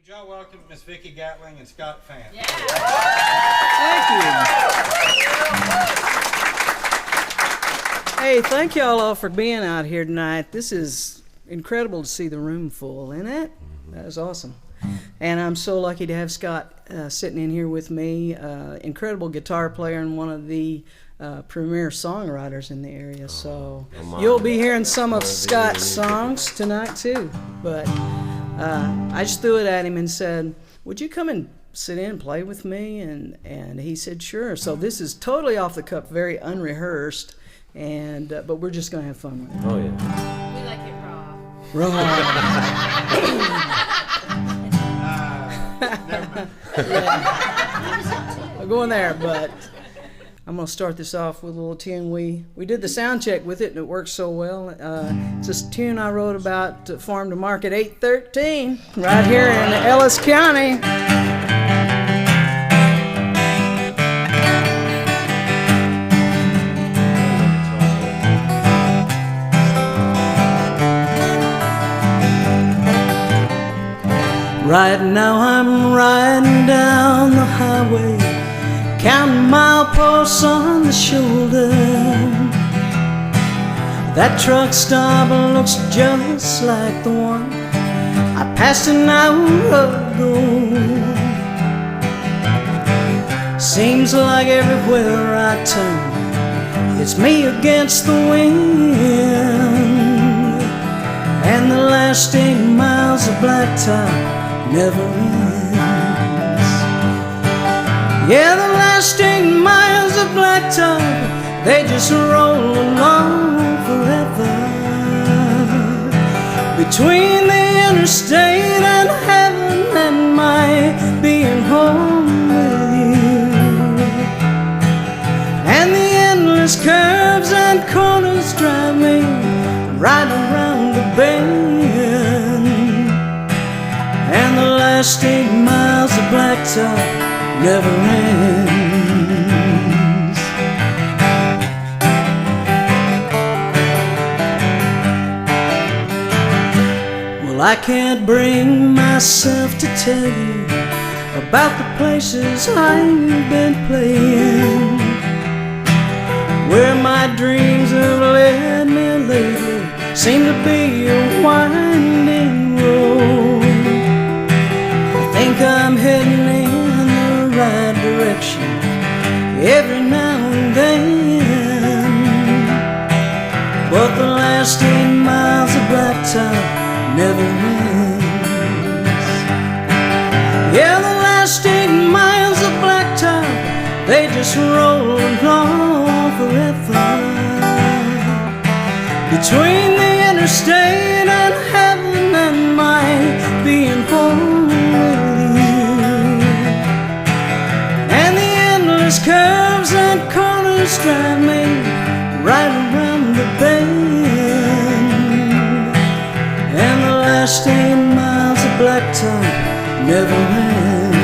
Would y'all welcome Miss Vicki Gatling and Scott Fant? Yeah. Thank you. Hey, thank y'all all for being out here tonight. This is incredible to see the room full, isn't it? That is awesome. And I'm so lucky to have Scott sitting in here with me. Incredible guitar player and one of the premier songwriters in the area. So you'll be hearing some of Scott's songs tonight too. But I just threw it at him and said, would you come and sit in and play with me? And he said, sure. So this is totally off the cuff, very unrehearsed, and but we're just going to have fun with it. Oh, yeah. We like it raw. Yeah. I'll go in there, but I'm going to start this off with a little tune. We did the sound check with it, and it works so well. It's a tune I wrote about Farm to Market 813 right here in Ellis County. Right now I'm riding down the highway, counting mileposts on the shoulder. That truck stop looks just like the one I passed an hour ago. Seems like everywhere I turn, it's me against the wind. And the last 8 miles of blacktop never ends. Yeah, the last 8 miles of blacktop, they just roll along forever. Between the interstate and heaven and my being home with you, and the endless curves and corners drive me right around the bend. And the last 8 miles of blacktop never ends. Well, I can't bring myself to tell you about the places I've been playing, where my dreams have led me lately seem to be a winding road. Think I'm heading in the right direction every now and then, but the last 8 miles of blacktop never ends. Yeah, the last 8 miles of blacktop, they just roll along forever. Between the interstate and heaven and my being home, curves and corners drive me right around the bend. And the last 8 miles of blacktop never ends.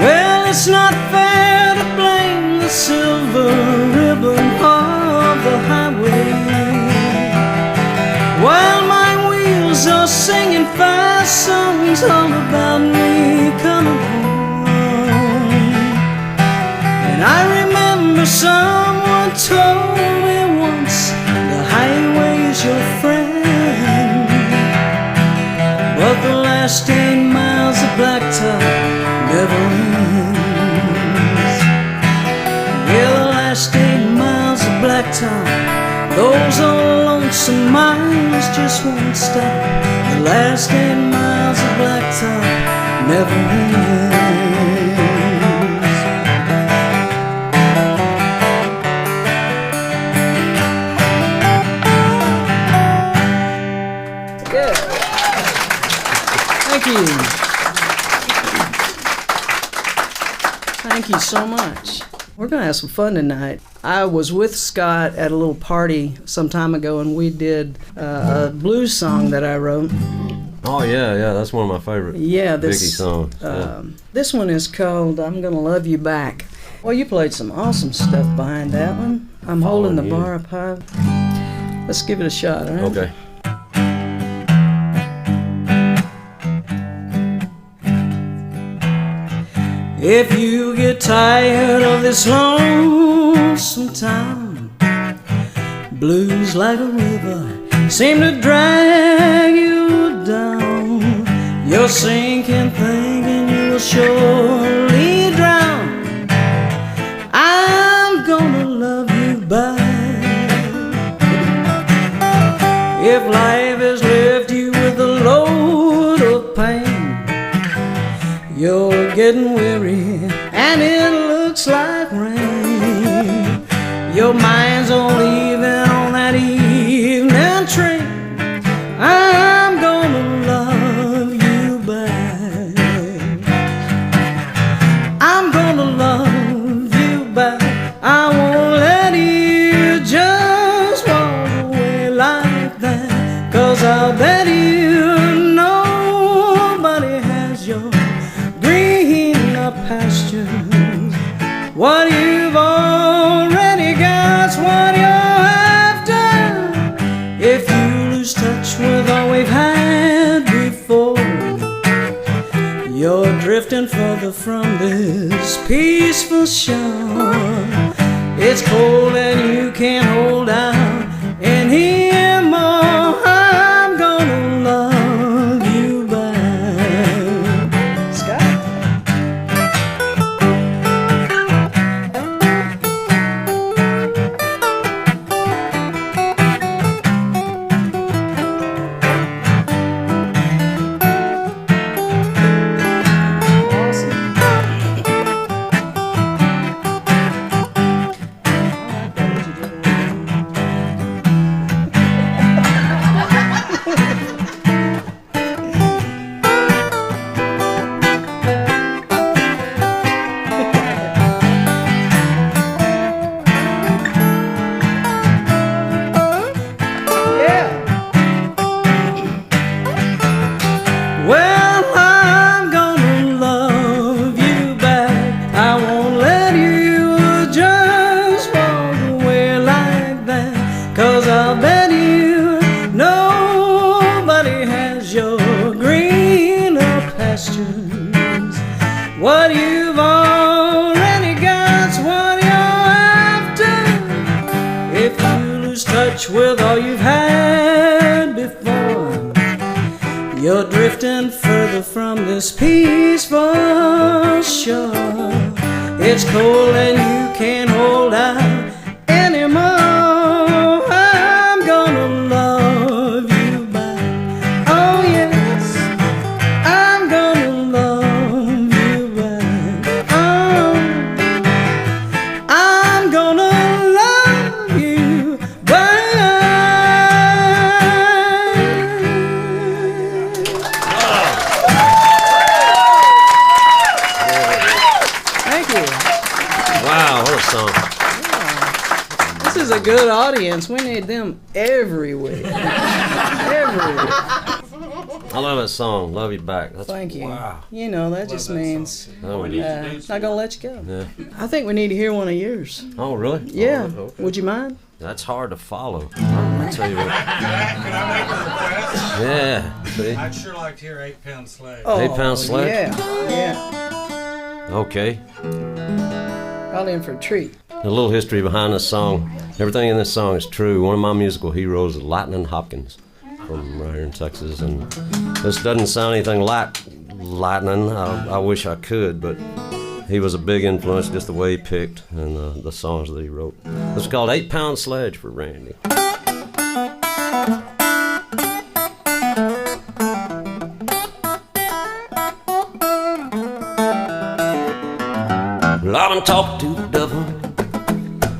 Well, it's not fair to blame the silver ribbon of the highway while my wheels are singing fast songs all about me coming home. And I remember someone told me once, the highway is your friend. But the last 8 miles of blacktop never ends. Yeah, the last 8 miles of blacktop, those old lonesome miles just won't stop. The last 8 miles of blacktop never ends. Good. Thank you. Thank you so much. We're going to have some fun tonight. I was with Scott at a little party some time ago, and we did a blues song that I wrote. Oh, yeah, that's one of my favorite Vicki songs. This one is called I'm Gonna Love You Back. Well, you played some awesome stuff behind that one. I'm holding the bar up high. Let's give it a shot, all right? Okay. If you get tired of this lonesome town, blues like a river seem to drag you down. You're sinking, thinking you will surely drown. I'm gonna love you back. If life has left you with a load of pain, you're getting weary and it looks like rain. Your mind's on leaving on that evening train. I'm gonna love you back. I'm gonna love you back. I won't let you just walk away like that, 'cause I'll bet you nobody has your greener pastures. What you've already got's what you're after. If you lose touch with all we've had before, you're drifting further from this peaceful shore. It's cold and you can't hold out anymore. I'm gonna love you back. Scott? Well, I'm gonna love you back. I won't let you just walk away like that, 'cause I'll bet you nobody has your greener pastures. What you've already got's what you're after. If you lose touch with all you've had before, you're drifting further from this peaceful shore. It's cold and you can't hold out anymore. I'm gonna love you back. Oh yes, I'm gonna love you back. Oh, I'm gonna love you back. Thank you. Wow, what a song. This is a good audience. We need them everywhere. Everywhere. I love that song. Love you back. That's, Thank you. Wow. You know, that just means Oh, not gonna let you go. yeah. I think we need to hear one of yours. Oh, really? Yeah. Oh, okay. Would you mind? That's hard to follow. I'll tell you what. Can I make a request? Yeah. See? I'd sure like to hear 8-Pound Slave. Oh, 8-Pound Sledge? Yeah. Yeah. Okay. Call in for a treat. A little history behind this song. Everything in this song is true. One of my musical heroes is Lightning Hopkins from right here in Texas. And this doesn't sound anything like Lightning. I wish I could, but he was a big influence just the way he picked and the songs that he wrote. It's called 8-Pound Sledge for Randy. Well, I've been talking to the devil,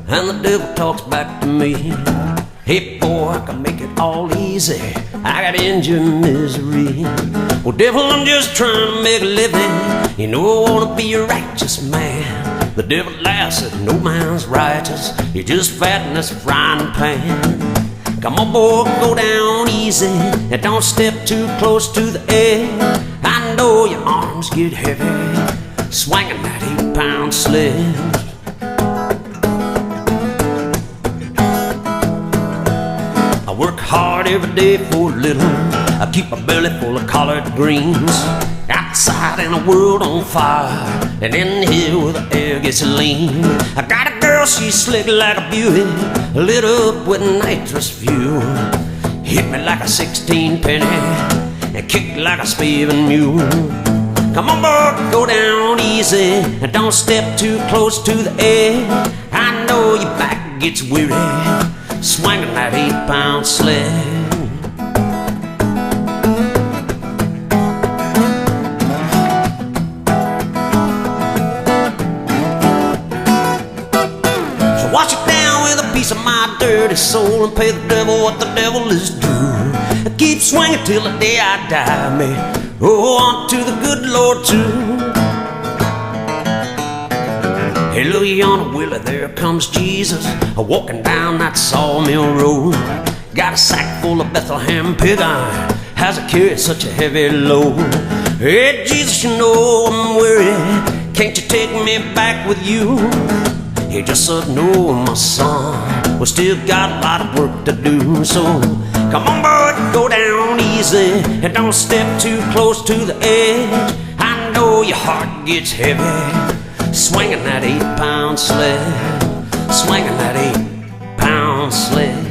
and the devil talks back to me. Hey boy, I can make it all easy. I got injured misery. Well, devil, I'm just trying to make a living. You know I wanna be a righteous man. The devil laughs at no man's righteous. You're just fat in this frying pan. Come on, boy, go down easy and don't step too close to the edge. I know your arms get heavy swinging that 8-pound sledge. work hard every day for a little. I keep my belly full of collard greens. Outside in a world on fire, and in here where the air gets lean. I got a girl, she's slick like a Buick, lit up with nitrous fuel. Hit me like a 16 penny, and kick like a spavin mule. Come on, boy, go down easy, and don't step too close to the edge. I know your back gets weary, swinging that 8-pound sled. So wash it down with a piece of my dirty soul and pay the devil what the devil is due. Keep swinging till the day I die, me. Oh, on to the good Lord too. Hey, look yonder, Willie, there comes Jesus, walking down that sawmill road. Got a sack full of Bethlehem pig iron, how's it carry such a heavy load? Hey, Jesus, you know I'm worried, can't you take me back with you? He just said, no, my son, we still got a lot of work to do. So come on, bud, go down easy, and don't step too close to the edge. I know your heart gets heavy, swinging that 8-pound sled, swinging that 8-pound sled.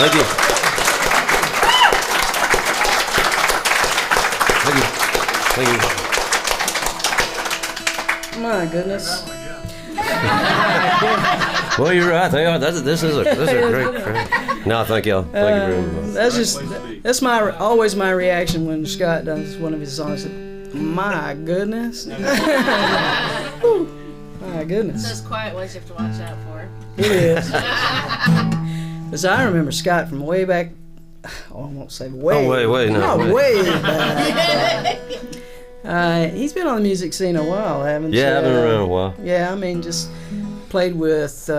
Thank you. Thank you. Thank you. My goodness. Well, you're right. They are. This is a great track. No, thank y'all. Thank you very much. That's always my reaction when Scott does one of his songs. My goodness. Whew. My goodness. Those quiet ones you have to watch out for. It is. Because I remember Scott from way back. Oh, I won't say way. Oh, way way back. He's been on the music scene a while, haven't you? Yeah, I've been around a while. Yeah, I mean, just played with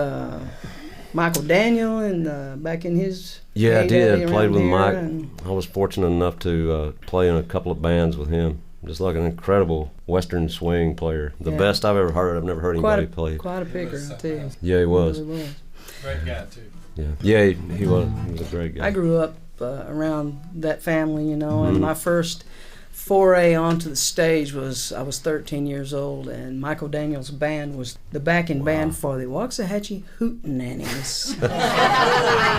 Michael Daniel and back in his. Yeah, I did. Played with Mike. And I was fortunate enough to play in a couple of bands with him. Just like an incredible Western swing player. The best I've ever heard. I've never heard anybody play. Quite a picker, I'll tell you. Yeah, he was. He really was. Great guy, too. Yeah, he was. He was a great guy. I grew up around that family, you know, and my first foray onto the stage was I was 13 years old, and Michael Daniel's band was the backing band for the Waxahachie Hootenannies.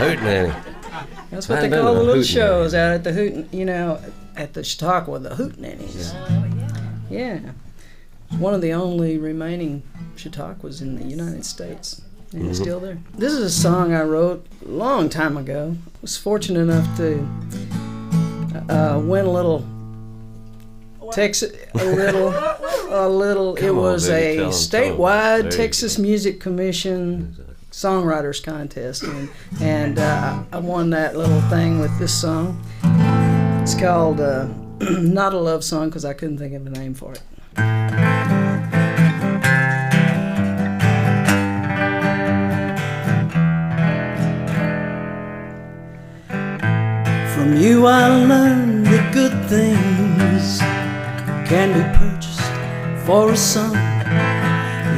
Hootenanny. That's what they call the little shows out at the at the Chautauqua, the Hootenannies. Yeah. It's one of the only remaining Chautauquas in the United States. And it's still there. This is a song I wrote a long time ago. I was fortunate enough to win a little Texas, a little. It was a statewide Texas Music Commission Songwriters contest, and I won that little thing with this song. It's called Not a Love Song because I couldn't think of a name for it. From you I learned that good things can be purchased for a song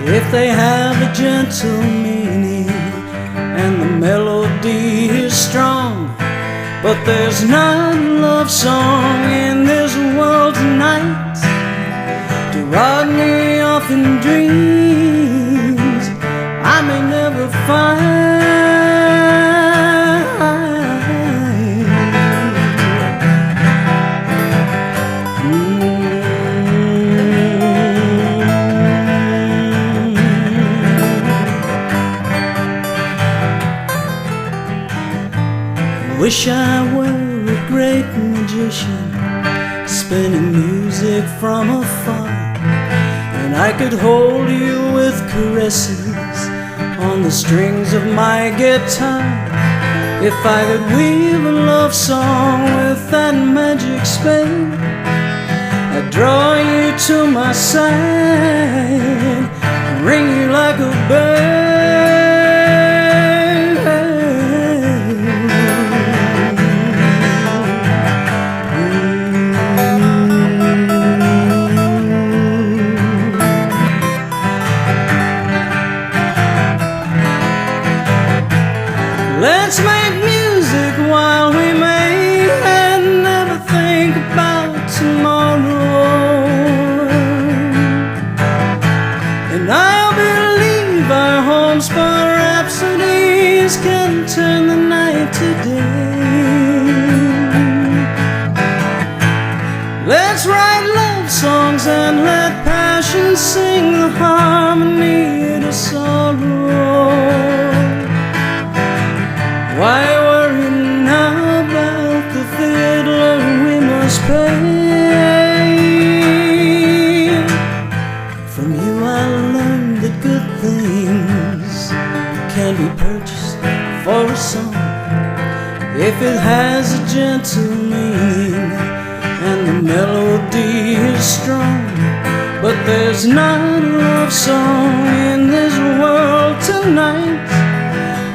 if they have a gentle meaning and the melody is strong. But there's not a love song in this world tonight to rod me off in dreams I may never find. Wish I were a great magician, spinning music from afar, and I could hold you with caresses on the strings of my guitar. If I could weave a love song with that magic spell, I'd draw you to my side and ring you like a bell. today. Let's write love songs and let passion sing the harmony to sorrow. Why worry now about the fiddler we must pay? From you I learned that good things can be purchased for a song if it has a gentle meaning and the melody is strong. But there's not a love song in this world tonight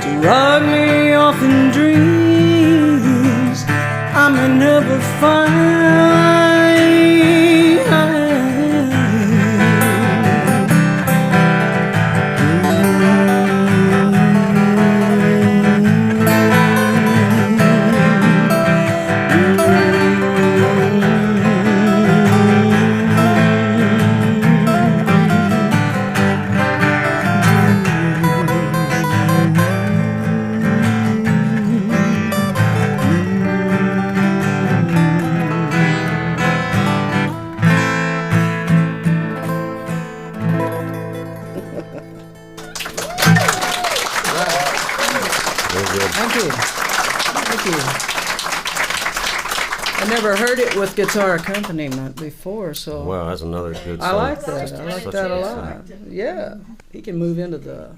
to rock me off in dreams I may never find. Never heard it with guitar accompaniment before, so Wow, that's another good song. I like that. I like that a lot. Yeah, he can move into the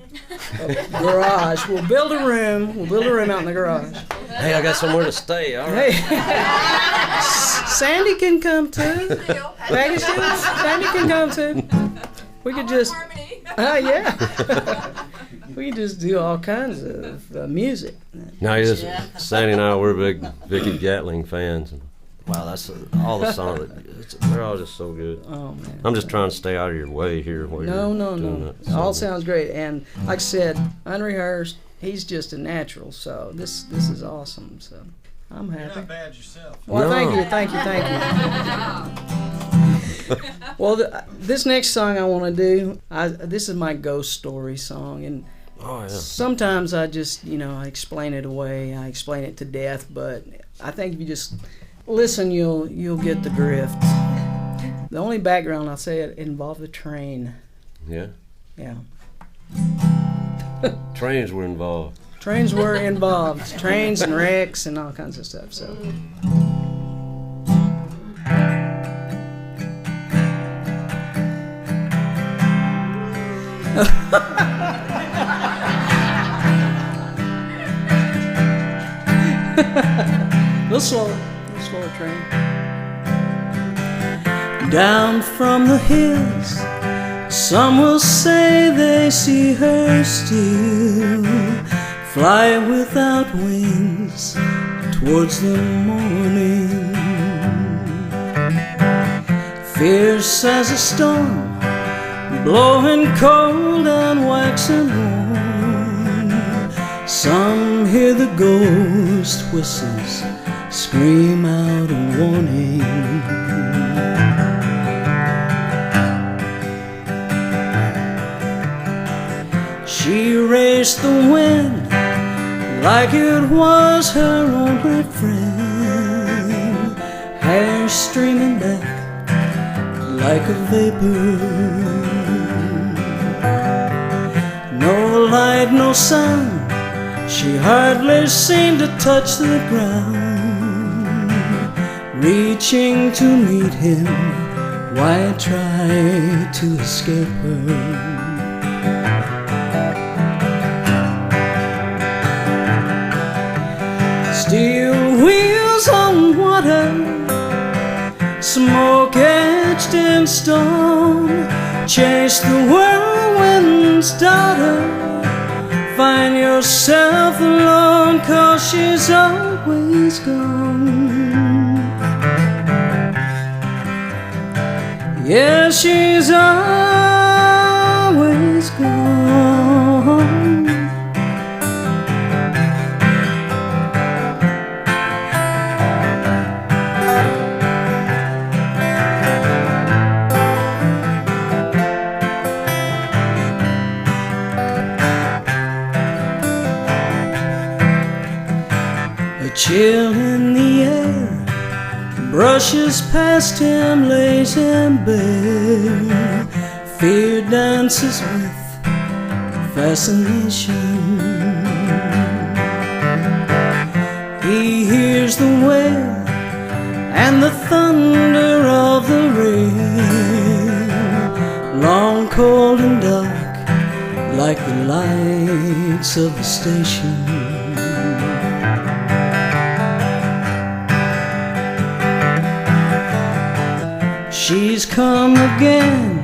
garage. We'll build a room. We'll build a room out in the garage. Hey, I got somewhere to stay. All right. Hey, Sandy can come too. Sandy can come too. We could just, yeah. We could just do all kinds of music. No, Sandy and I, we're big Vicki Gatling fans. Wow, that's all the songs. They're all just so good. Oh man! I'm just trying to stay out of your way here. No. All sounds great, and like I said, unrehearsed. He's just a natural, so this is awesome. So I'm happy. You're not bad yourself. Well, thank you. Well, this next song I want to do. This is my ghost story song, and sometimes I just I explain it away. I explain it to death, but I think if you just listen, you'll get the drift. The only background I'll say it involved a train. Yeah. Yeah. Trains were involved. Trains were involved. Trains and wrecks and all kinds of stuff. So. Little slower train. Down from the hills, some will say they see her still, fly without wings towards the morning. Fierce as a storm, blowing cold and waxing warm. Some hear the ghost whistles scream out a warning. She raced the wind like it was her only friend, hair streaming back like a vapor. No light, no sound, she hardly seemed to touch the ground. Reaching to meet him, why try to escape her? Steel wheels on water, smoke etched in stone. Chase the whirlwind's daughter, find yourself alone, 'cause she's always gone. Yeah, she's always gone. A chill in the air brushes past him, lays him bare. Fear dances with fascination. He hears the wail and the thunder of the rain, long, cold and dark, like the lights of the station. She's come again,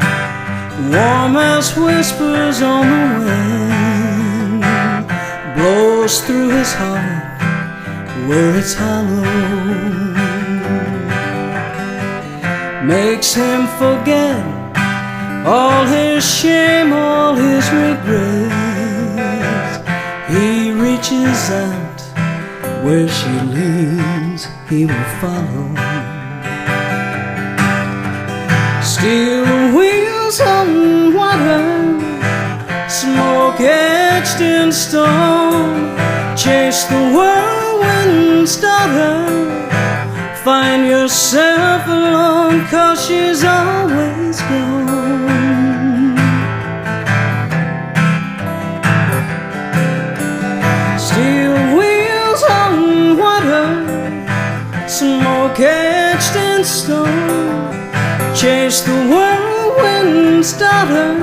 warm as whispers on the wind, blows through his heart where it's hollow, makes him forget all his shame, all his regrets. He reaches out where she leads, he will follow. Steel wheels on water, smoke etched in stone. Chase the whirlwind's daughter, find yourself alone, 'cause she's always gone. Steel wheels on water, smoke etched in stone. Chase the whirlwind's daughter,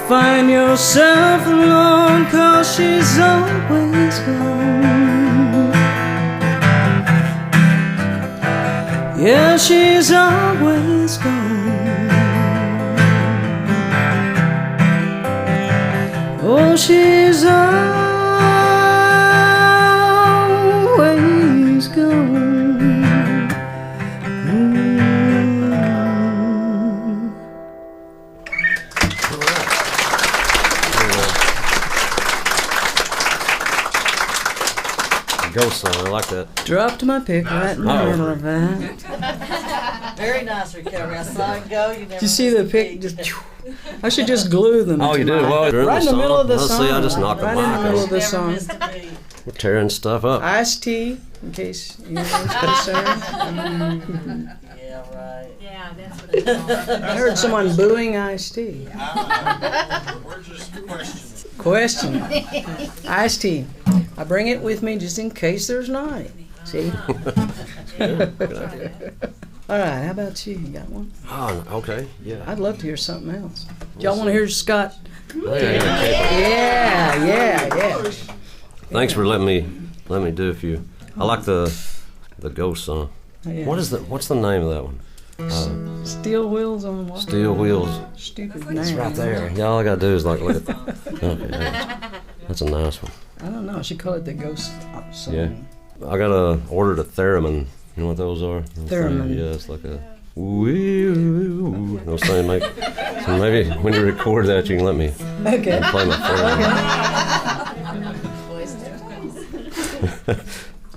find yourself alone, 'cause she's always gone. Yeah, she's always gone. Oh, she's always gone. Ghost song, I like that. Dropped my pick right in the middle of that. Very nice recovery. I saw it go. You never Did you see the pick? Just, I should just glue them. Oh, you to did? my- Well, right in the middle of the Let's song. see, I just knocked the right in the mic middle off. of the song. missed a beat. We're tearing stuff up. Iced tea, in case you was concerned. Yeah, right. Yeah, that's what it's called. I heard someone booing iced tea. We're just questioning. Question. Iced tea. I bring it with me just in case there's not any. See? All right, how about you? You got one? Oh, okay, yeah. I'd love to hear something else. Do y'all want to hear Scott? Okay. Yeah. Thanks for letting me do a few. I like the Ghost song. Yeah. What's the name of that one? Steel wheels on what? Steel Wheels. Stupid name. It's right there. Yeah, all I gotta do is like look at that. Okay, that's a nice one. I don't know. I should call it the ghost song. Yeah. I gotta ordered a theremin. You know what those are? Theremin. Yeah, it's like a woo. Those things make. So maybe when you record that, you can let me Okay. play my theremin.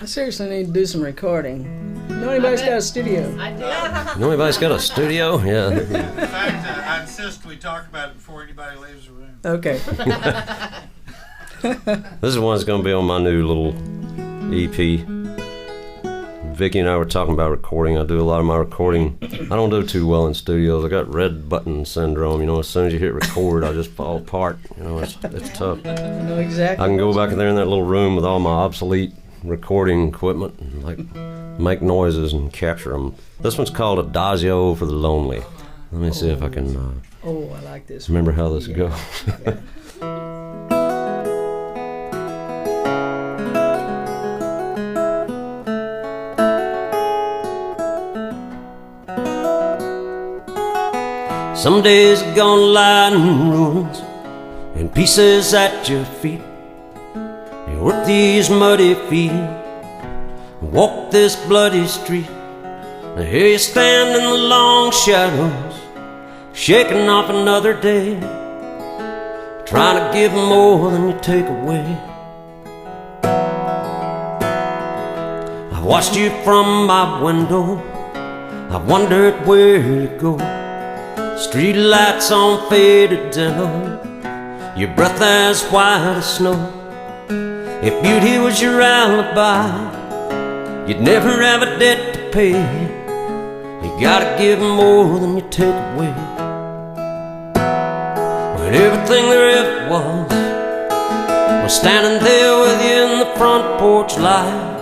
I seriously need to do some recording. Know anybody's got a studio? I do. You know anybody's got a studio? Yeah. In fact, I insist we talk about it before anybody leaves the room. Okay. This is one that's gonna be on my new little EP. Vicki and I were talking about recording. I do a lot of my recording. I don't do too well in studios. I got red button syndrome. You know, as soon as you hit record, I just fall apart. You know, it's tough. I know exactly. I can go back in there in that little room with all my obsolete recording equipment and like make noises and capture them. This one's called Adagio for the Lonely. Let me see if I can Oh, I like this. remember how this goes. Some days are gonna lie in ruins and pieces at your feet. You work these muddy feet, walk this bloody street. And here you stand in the long shadows, shaking off another day, trying to give more than you take away. I've watched you from my window, I've wondered where you go. Street lights on faded denim, your breath as white as snow. If beauty was your alibi, you'd never have a debt to pay. You gotta give more than you take away. When everything there ever was standing there with you in the front porch light,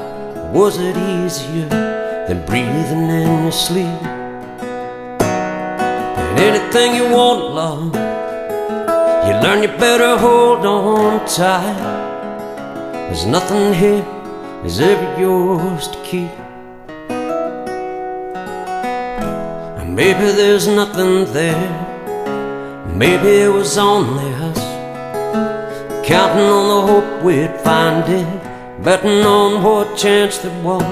was it easier than breathing in your sleep? And anything you want, love, you learn you better hold on tight. There's nothing here is ever yours to keep. And maybe there's nothing there. Maybe it was only us, counting on the hope we'd find it, betting on what chance there was.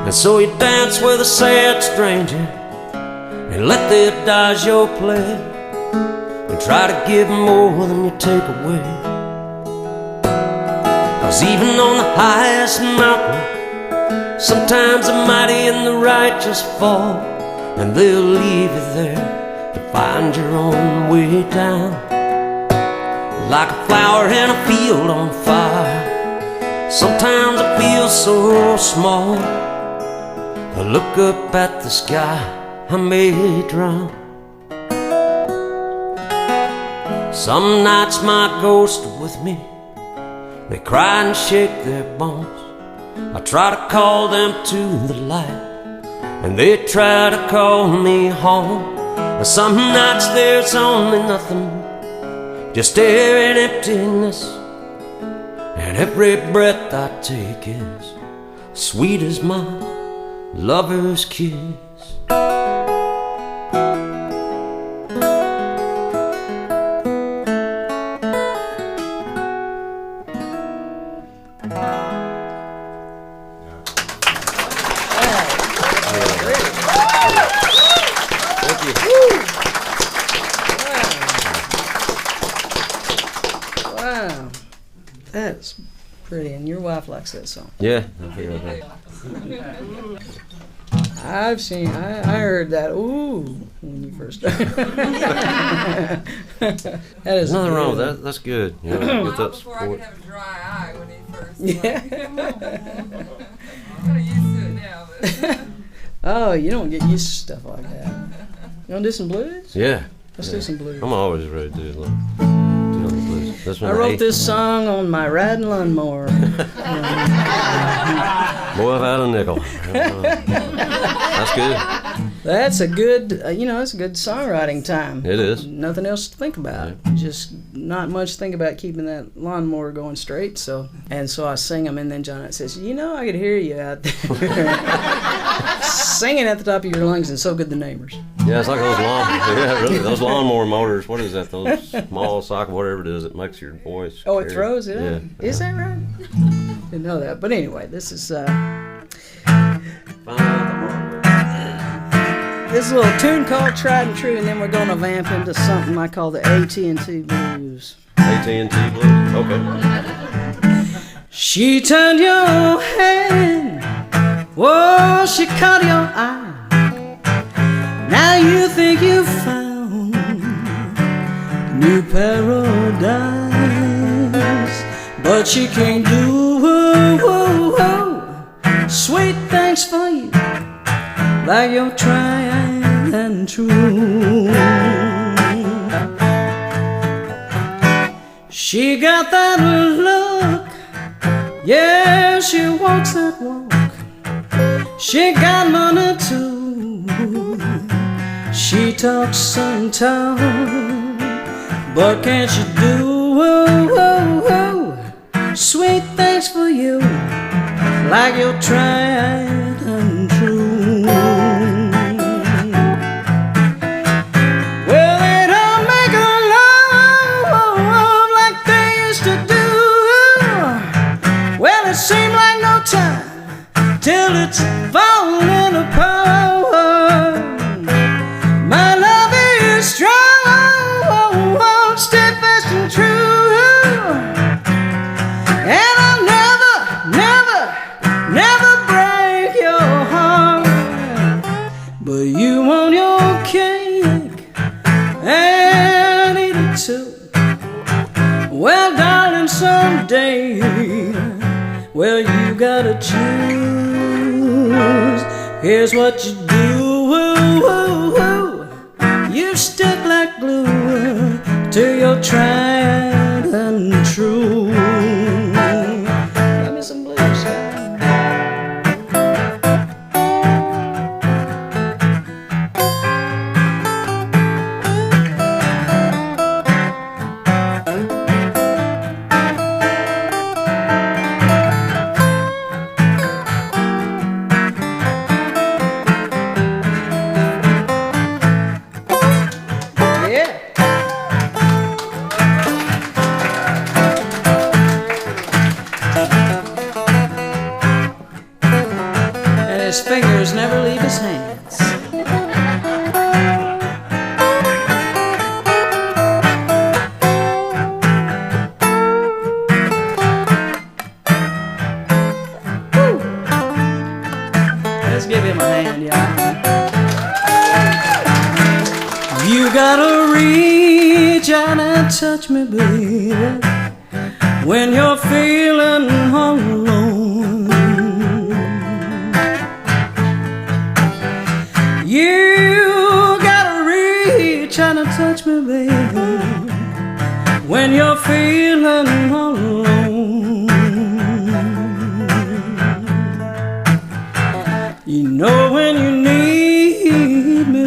And so you dance with a sad stranger and let the adagio play, and try to give more than you take away. 'Cause even on the highest mountain, sometimes the mighty and the righteous fall, and they'll leave you there to find your own way down. Like a flower in a field on fire, sometimes I feel so small. I look up at the sky, I may drown. Some nights my ghosts are with me, they cry and shake their bones. I try to call them to the light, and they try to call me home. Some nights there's only nothing, just air and emptiness, and every breath I take is sweet as my lover's kiss. Wow, that's pretty, and your wife likes that song. Yeah, I feel that. I've seen, I heard that, ooh, when you first started. That is There's nothing good. wrong with that. That's good. You know, get that Before I support. could have a dry eye when he first Yeah. I'm kind of used to it now, but Oh, you don't get used to stuff like that. You want to do some blues? Yeah. Let's do some blues. I'm always ready to do the blues. This one I wrote this song on my riding lawnmower. Boy, I've had a nickel. That's good. That's a good, it's a good songwriting time. It is. Nothing else to think about. Just not much to think about keeping that lawnmower going straight. So I sing them, and then John says, I could hear you out there singing at the top of your lungs, and so could the neighbors. Yeah, it's like those lawnmower motors. What is that? Those small socket, whatever it is, it makes your voice. Oh, it carry. throws it Yeah. out? Is that right? Didn't know that. But anyway, this is this little tune called Tried and True, and then we're going to vamp into something I call the AT&T Blues. AT&T Blues? Okay. She turned your head, whoa, she caught your eye. Now you think you found new paradise, but she can't do sweet things for you like you're trying and true. She got that look, yeah, she walks that walk. She got money too, she talks sometimes, but can't she do sweet things for you like you're trying and true? Well, they don't make a love like they used to do. Well, it seemed like no time till it's falling apart. My love is strong, steadfast and true, and I'll never break your heart. But you want your cake and eat it too. Well, darling, someday gotta choose. Here's what you do, woo, woo, woo. You stick like glue to your tried and true. Give me some blues, guys. His fingers never leave his hands. Woo. Let's give him a hand, y'all. You gotta reach out and touch me, baby, when you're feeling all alone. You gotta reach out and touch me, baby, when you're feeling all alone. You know when you need me,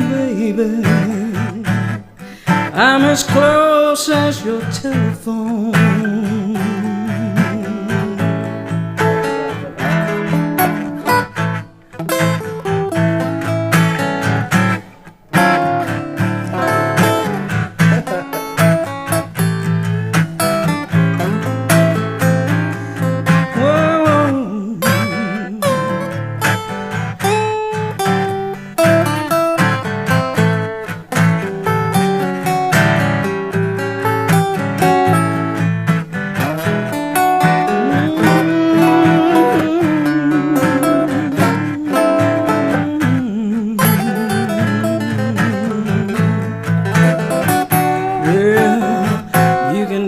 baby, I'm as close as your telephone.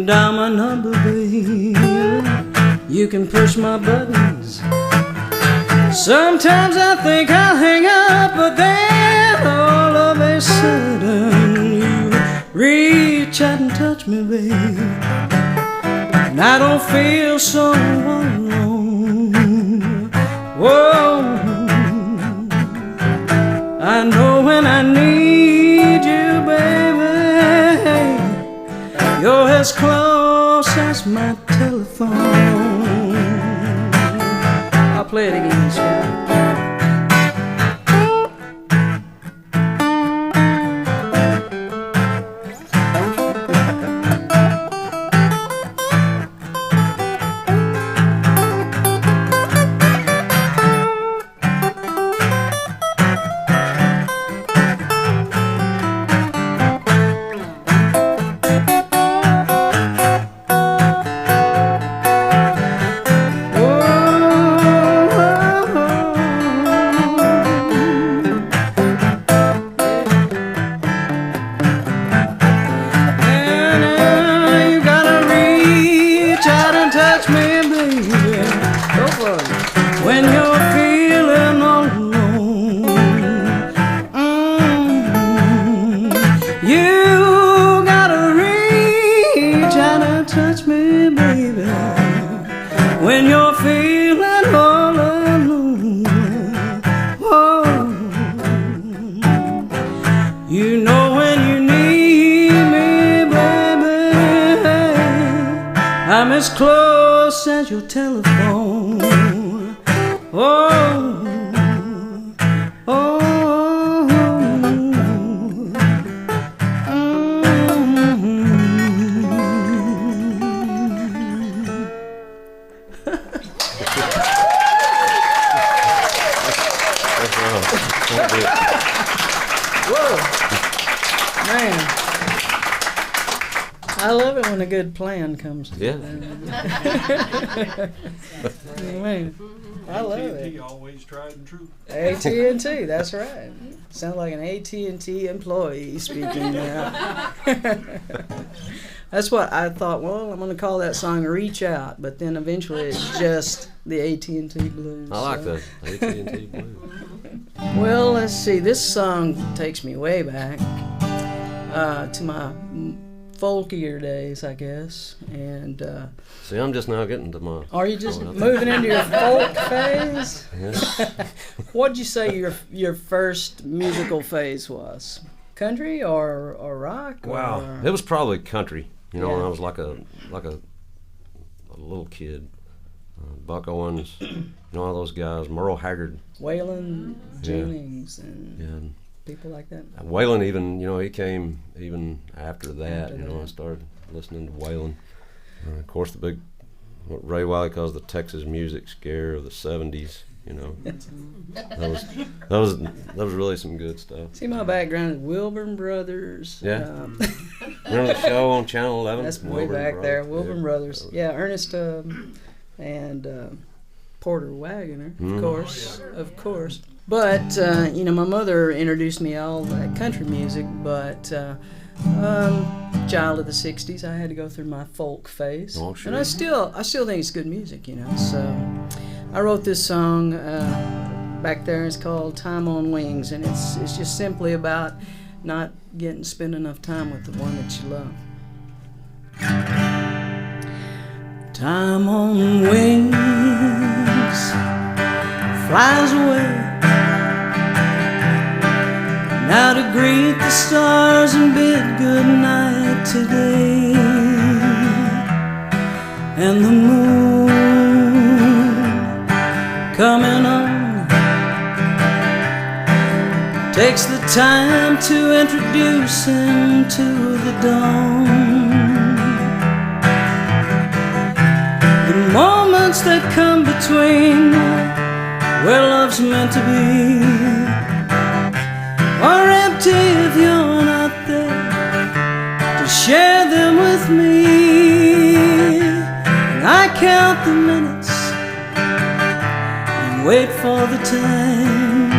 Dial my number, baby. You can push my buttons. Sometimes I think I'll hang up, but then all of a sudden you reach out and touch me, baby, and I don't feel so alone. Whoa, I know when I need you, baby, you're as close as my telephone. I'll play it again, sir. When you're feeling all alone, you gotta reach out and touch me, baby, when you're feeling all alone. Oh, you know when you need me, baby, I'm as close as your telephone. Oh, oh, whoa, man, I love it when a good plan comes together. Yeah. Man, I love AT&T it. always tried and true. AT&T, that's right. Sounds like an AT&T employee speaking now. That's what I thought. Well, I'm going to call that song "Reach Out," but then eventually it's just the AT&T Blues. I like so. that AT&T Blues. Well, let's see. This song takes me way back to my folkier days, I guess. And See, I'm just now getting to my. are you just moving into your folk phase? Yeah. What'd you say your first musical phase was? Country or rock? Wow, Or, it was probably country. You know, Yeah. when I was like a little kid. Buck Owens, you know, all those guys. Merle Haggard. Waylon Yeah. Jennings and Yeah. people like that. Waylon, even, you know, he came even after that. After You know, that. I started listening to Waylon. Of course, the big what Ray Wiley calls the Texas music scare of the '70s. You know, that was really some good stuff. See, my background is Wilburn Brothers. Yeah. Remember the show on Channel 11? That's way Wilburn back there. Brothers? Wilburn Yeah. Brothers. Yeah, Ernest and Porter Wagoner, of course. But, you know, my mother introduced me all that country music, but child of the 60s, I had to go through my folk phase. Oh, sure. And I still think it's good music, you know. So I wrote this song back there. It's called Time on Wings, and it's just simply about not spend enough time with the one that you love. Time on wings flies away, now to greet the stars and bid good night today. And the moon coming on takes the time to introduce him to the dawn. The moments that come between where love's meant to be are empty if you're not there to share them with me. And I count the minutes and wait for the time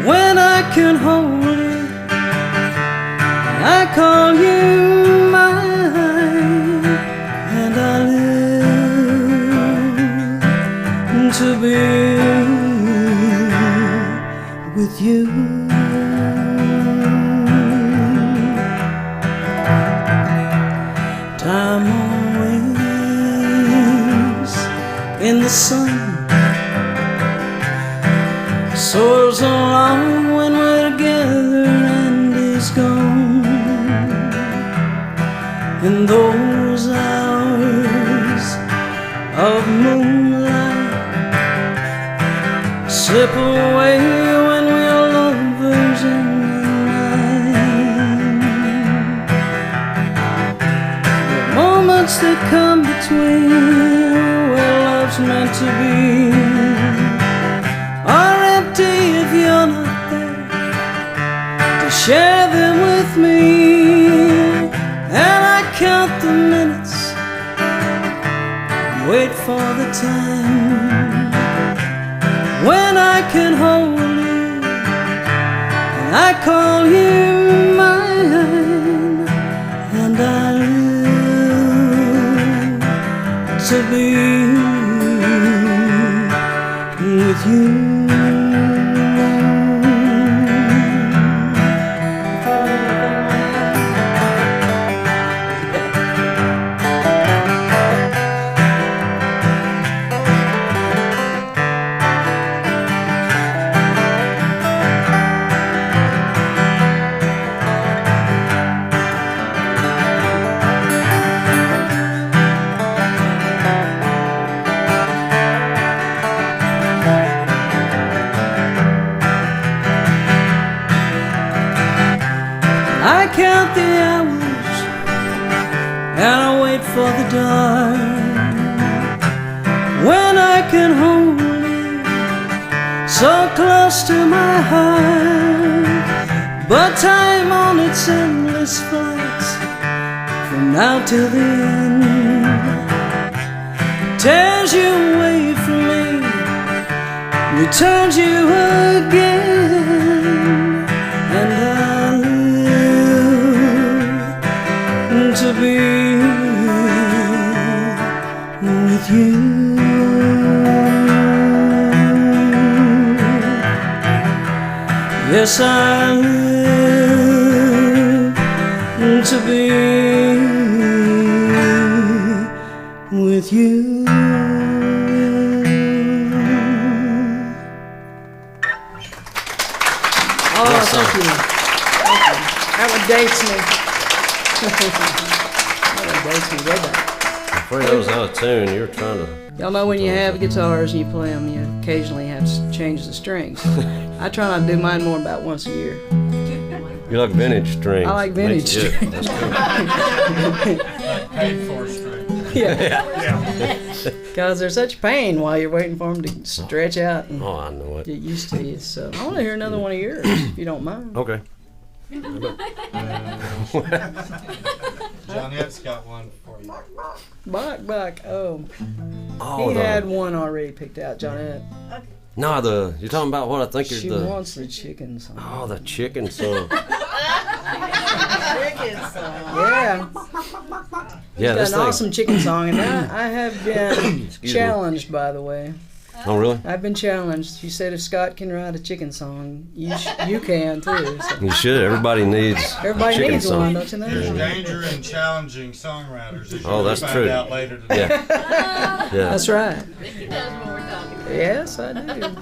when I can hold you. And I call you mine, and I live to be with you. Time on wings in the sun soars along when we're together and is gone. In those hours of moonlight slip away when we're lovers in the night. The moments that come between where love's meant to be are empty if you're not there to share them with me. And I count the minutes and wait for the time when I can hold you, and I call you mine, and I live to be with you. I count the hours and I wait for the dark when I can hold you so close to my heart. But time on its endless flights from now till the end tears you away from me, returns you again, and I live Yes, I live to be with you. Oh, thank you. That one dates me. That one dates me way back. Afraid I was out of tune. You were trying to. Y'all know when you have guitars and you play them, you occasionally have to change the strings. I try not to do mine more than about once a year. You like vintage strings. I like vintage strings. That's cool. Paid for straight. Yeah, Yeah. because they're such pain while you're waiting for them to stretch out and Oh, I know it. get used to you. So I want to hear another one of yours, if you don't mind. Okay. Johnette's got one for you. Buck. Oh, Oh, he had one already picked out, Johnette. No, you're talking about what I think is She the. wants the chicken song. Oh, the chicken song. Chicken song. Yeah, Yeah, got this an thing. awesome chicken song, and I have been Excuse me. challenged, by the way. Oh, really? I've been challenged. You said if Scott can write a chicken song, you can too. So. You should. Everybody needs Everybody a chicken needs song. one, don't you know? There's danger in challenging songwriters. As Oh, that's you'll true. find out later today. Yeah. Yeah. That's right. Vicki knows what we're talking about. Yes, I do.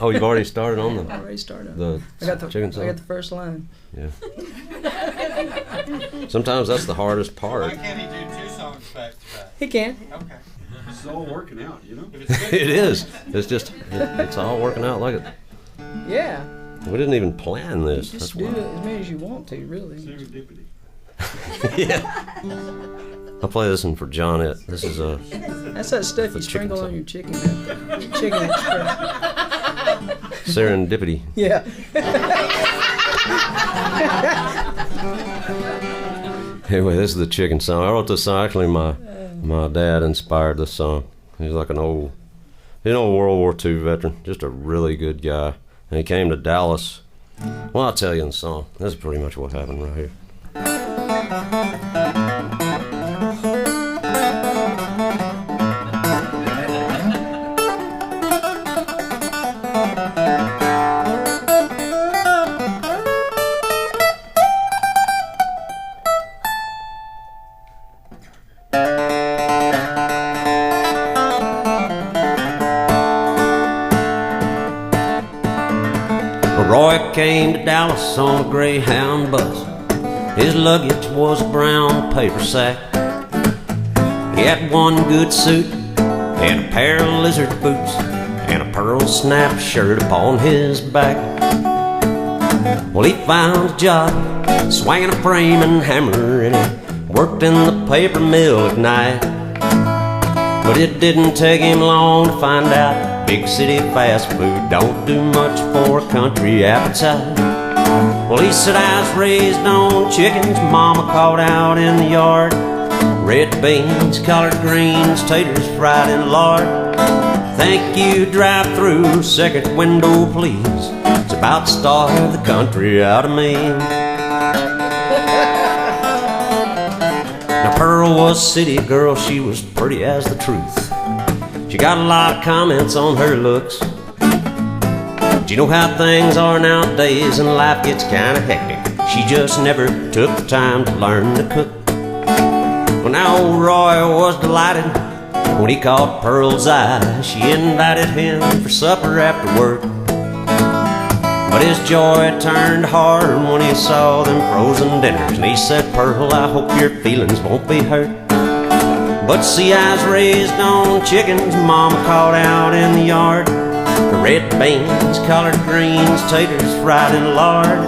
Oh, you've already started on I already started. the I got the chicken I song? got the first line. Yeah. Sometimes that's the hardest Why part. can't he do two songs back to back? He can. Okay. It's all working out, you know? If it's good, It is. It's just, it's all working out like it. Yeah. We didn't even plan this. Just That's do why. it as many as you want to, really. Serendipity. Yeah. I'll play this one for Johnette. This is a. That's that stuff you The chicken sprinkle on song. your chicken. Chicken express. Serendipity. Yeah. Anyway, this is the chicken song. I wrote this song. Actually, my dad inspired this song. He's like an old World War II veteran, just a really good guy. And he came to Dallas. Well, I'll tell you in the song. This is pretty much what happened right here. Roy came to Dallas on a Greyhound bus. His luggage was a brown paper sack. He had one good suit and a pair of lizard boots and a pearl snap shirt upon his back. Well, he found a job swinging a frame and hammer, and he worked in the paper mill at night. But it didn't take him long to find out big city fast food don't do much for a country appetite. Well, he said, I was raised on chickens Mama caught out in the yard. Red beans, collard greens, taters fried in lard. Thank you, drive through, second window please. It's about to starve the country out of me. Now Pearl was a city girl, she was pretty as the truth. She got a lot of comments on her looks. But you know how things are nowadays and life gets kinda hectic. She just never took the time to learn to cook. Well, now old Roy was delighted when he caught Pearl's eye. She invited him for supper after work. But his joy turned hard when he saw them frozen dinners. And he said, Pearl, I hope your feelings won't be hurt. But see, I was raised on chickens Mama caught out in the yard. Red beans, collard greens, taters fried in lard.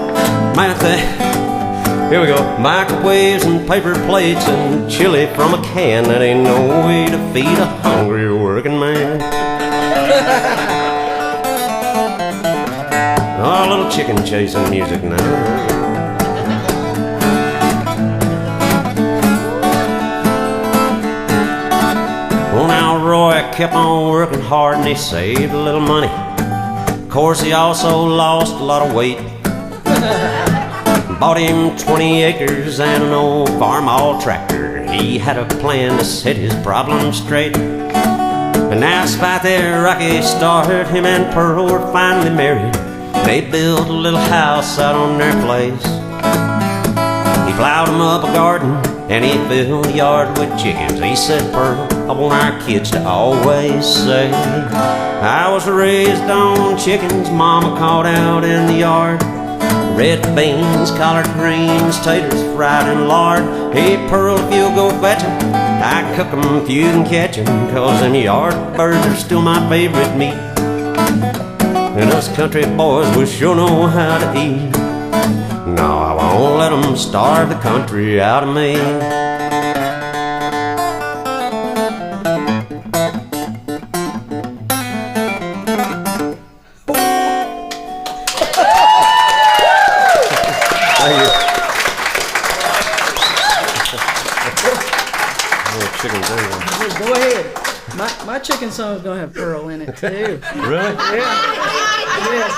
Here we go. Microwaves and paper plates and chili from a can. That ain't no way to feed a hungry working man. Oh, a little chicken chasing music now. Well, now Roy kept on working hard and he saved a little money. Of course, he also lost a lot of weight. Bought him 20 acres and an old farm-all tractor. He had a plan to set his problems straight. And now, despite their rocky start, him and Pearl were finally married. They built a little house out on their place. He plowed them up a garden and he filled the yard with chickens. He said, Pearl, I want our kids to always say, I was raised on chickens Mama caught out in the yard. Red beans, collard greens, taters fried in lard. Hey, Pearl, if you'll go fetch 'em, I cook 'em if you can catch 'em, 'cause them yard birds are still my favorite meat. And us country boys, we sure know how to eat. No, I won't let 'em starve the country out of me. Go ahead. My chicken song's gonna have Pearl in it too. Really? Yeah. Yes.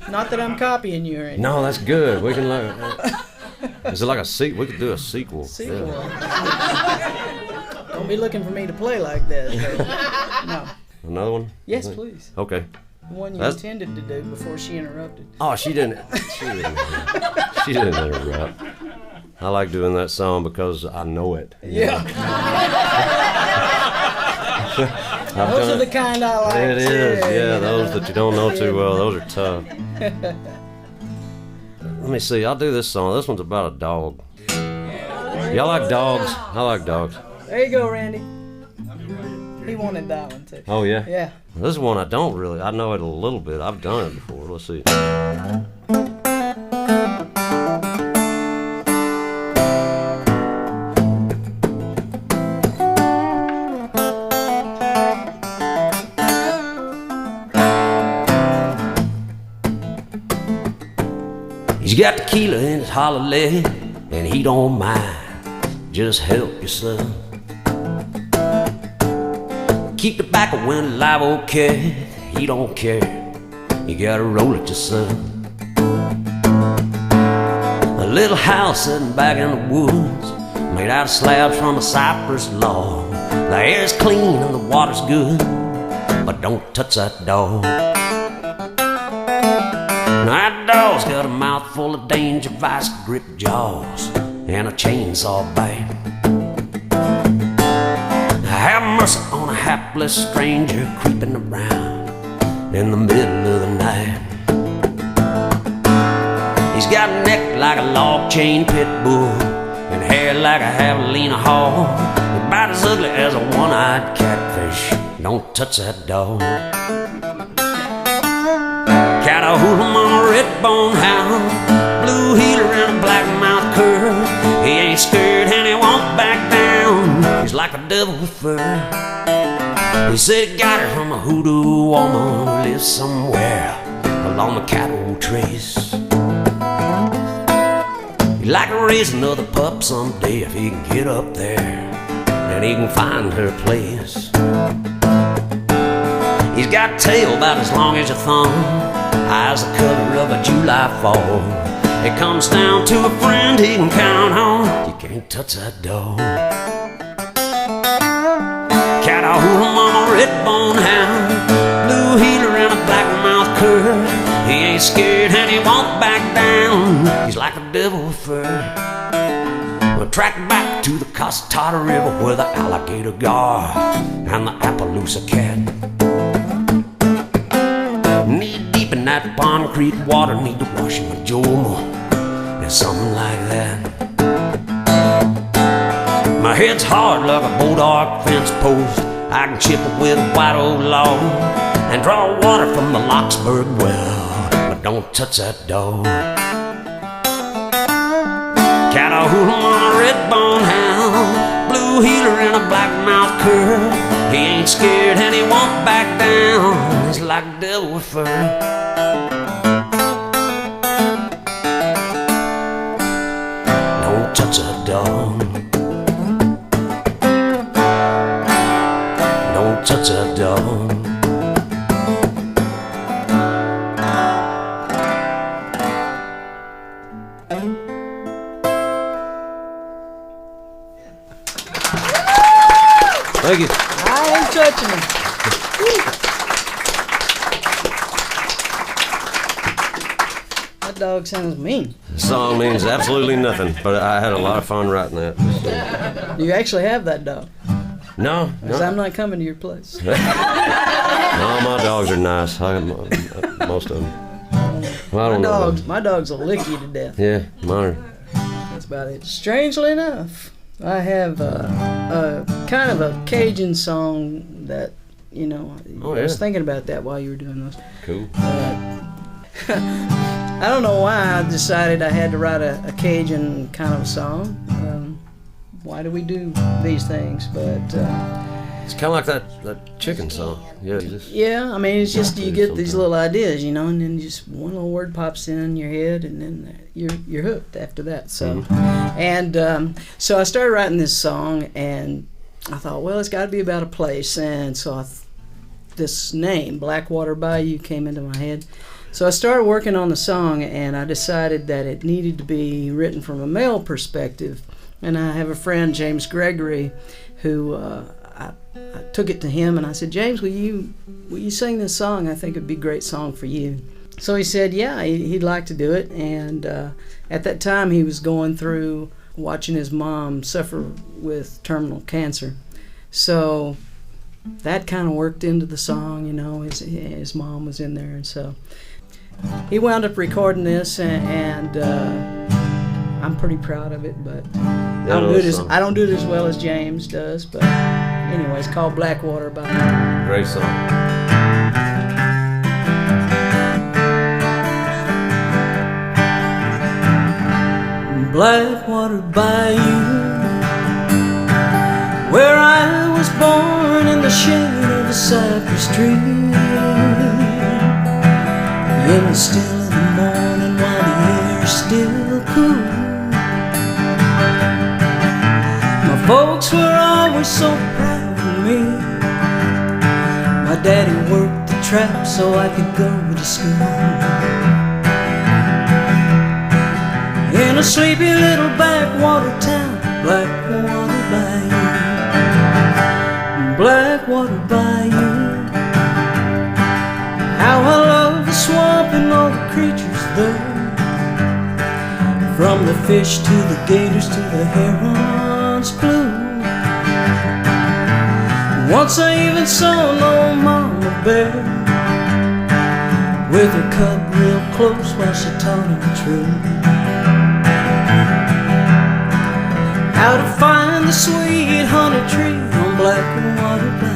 Not that I'm copying you or anything. No, that's good. We can learn. Is it like a sequel? We could do a sequel. Sequel. Yeah. Don't be looking for me to play like that. No. Another one? Yes, please. Okay. The one you intended to do before she interrupted. Oh, she didn't. She didn't interrupt. I like doing that song because I know it. Yeah. Those are the kind I like. It is, yeah. Those that you don't know too well, those are tough. Let me see. I'll do this song. This one's about a dog. Y'all like dogs? I like dogs. There you go, Randy. He wanted that one too. Oh yeah. Yeah. This is one I don't really. I know it a little bit. I've done it before. Let's see. He's got tequila in his hollow leg, and he don't mind. Just help yourself. Keep the tobacco when alive, okay. He don't care. You gotta roll it yourself. A little house sitting back in the woods, made out of slabs from a cypress log. The air's clean and the water's good, but don't touch that dog. That dog's got a mouthful of danger, vice grip jaws, and a chainsaw bite. Have mercy on a hapless stranger creeping around in the middle of the night. He's got a neck like a log chain pit bull and hair like a javelina hog, about as ugly as a one-eyed catfish. Don't touch that dog. Catahoula on a red-bone hound, blue heeler and a black-mouth cur. He ain't scared and he won't back down. He's like a devil with fur. He said he got her from a hoodoo woman who lives somewhere along the cattle trace. He'd like to raise another pup someday if he can get up there and he can find her place. He's got a tail about as long as your thumb, eyes the color of a July fall. It comes down to a friend he can count on. You can't touch that dog. Catahoula on a red-bone hound, blue heeler and a black-mouth cur. He ain't scared and he won't back down. He's like a devil with fur. We'll track back to the Costata River where the alligator gar and the Appaloosa cat. Knee deep in that concrete water, need to wash my Jomo and something like that. My head's hard like a bulldog fence post. I can chip it with a white old log and draw water from the Locksburg well, but don't touch that dog. Catahoula on a red-bone hound, blue heeler and a black-mouth cur. He ain't scared and he won't back down. He's like a devil with fur. Don't touch that dog. Don't touch that dog. Thank you. I ain't touching him. dog sounds mean. The song means absolutely nothing, but I had a lot of fun writing that. Do you actually have that dog? No, Because I'm no. not coming to your place. No, my dogs are nice. Most of them. Well, I don't know. My dogs will lick you to death. Yeah, mine are. That's about it. Strangely enough, I have a kind of a Cajun song that, you know, Oh, I was yeah. thinking about that while you were doing those. Cool. I don't know why I decided I had to write a Cajun kind of a song. Why do we do these things? But It's kind of like that chicken song. Yeah, you just. yeah, I mean, it's just you do get these sometimes. little ideas, you know, and then just one little word pops in your head, and then you're hooked after that. So, and so I started writing this song, and I thought, well, it's got to be about a place, and so this name, Blackwater Bayou, came into my head. So I started working on the song, and I decided that it needed to be written from a male perspective. And I have a friend, James Gregory, who I took it to him, and I said, James, will you sing this song? I think it'd be a great song for you. So he said, yeah, he'd like to do it. And at that time, he was going through watching his mom suffer with terminal cancer. So that kind of worked into the song, you know, his mom was in there. And so he wound up recording this, and I'm pretty proud of it, but I don't do it as well as James does. But anyway, it's called Blackwater Bayou. Great song. Blackwater Bayou, where I was born in the shade of a cypress tree. In the still of the morning while the air is still cool. My folks were always so proud of me. My daddy worked the trap so I could go to school. In a sleepy little backwater town, Blackwater Bayou, Blackwater Bayou. How I love the swamp and all the creatures there, from the fish to the gators to the herons blue. Once I even saw an old mama bear with her cub real close while she taught him true. How to find the sweet honey tree on Blackwater Bayou.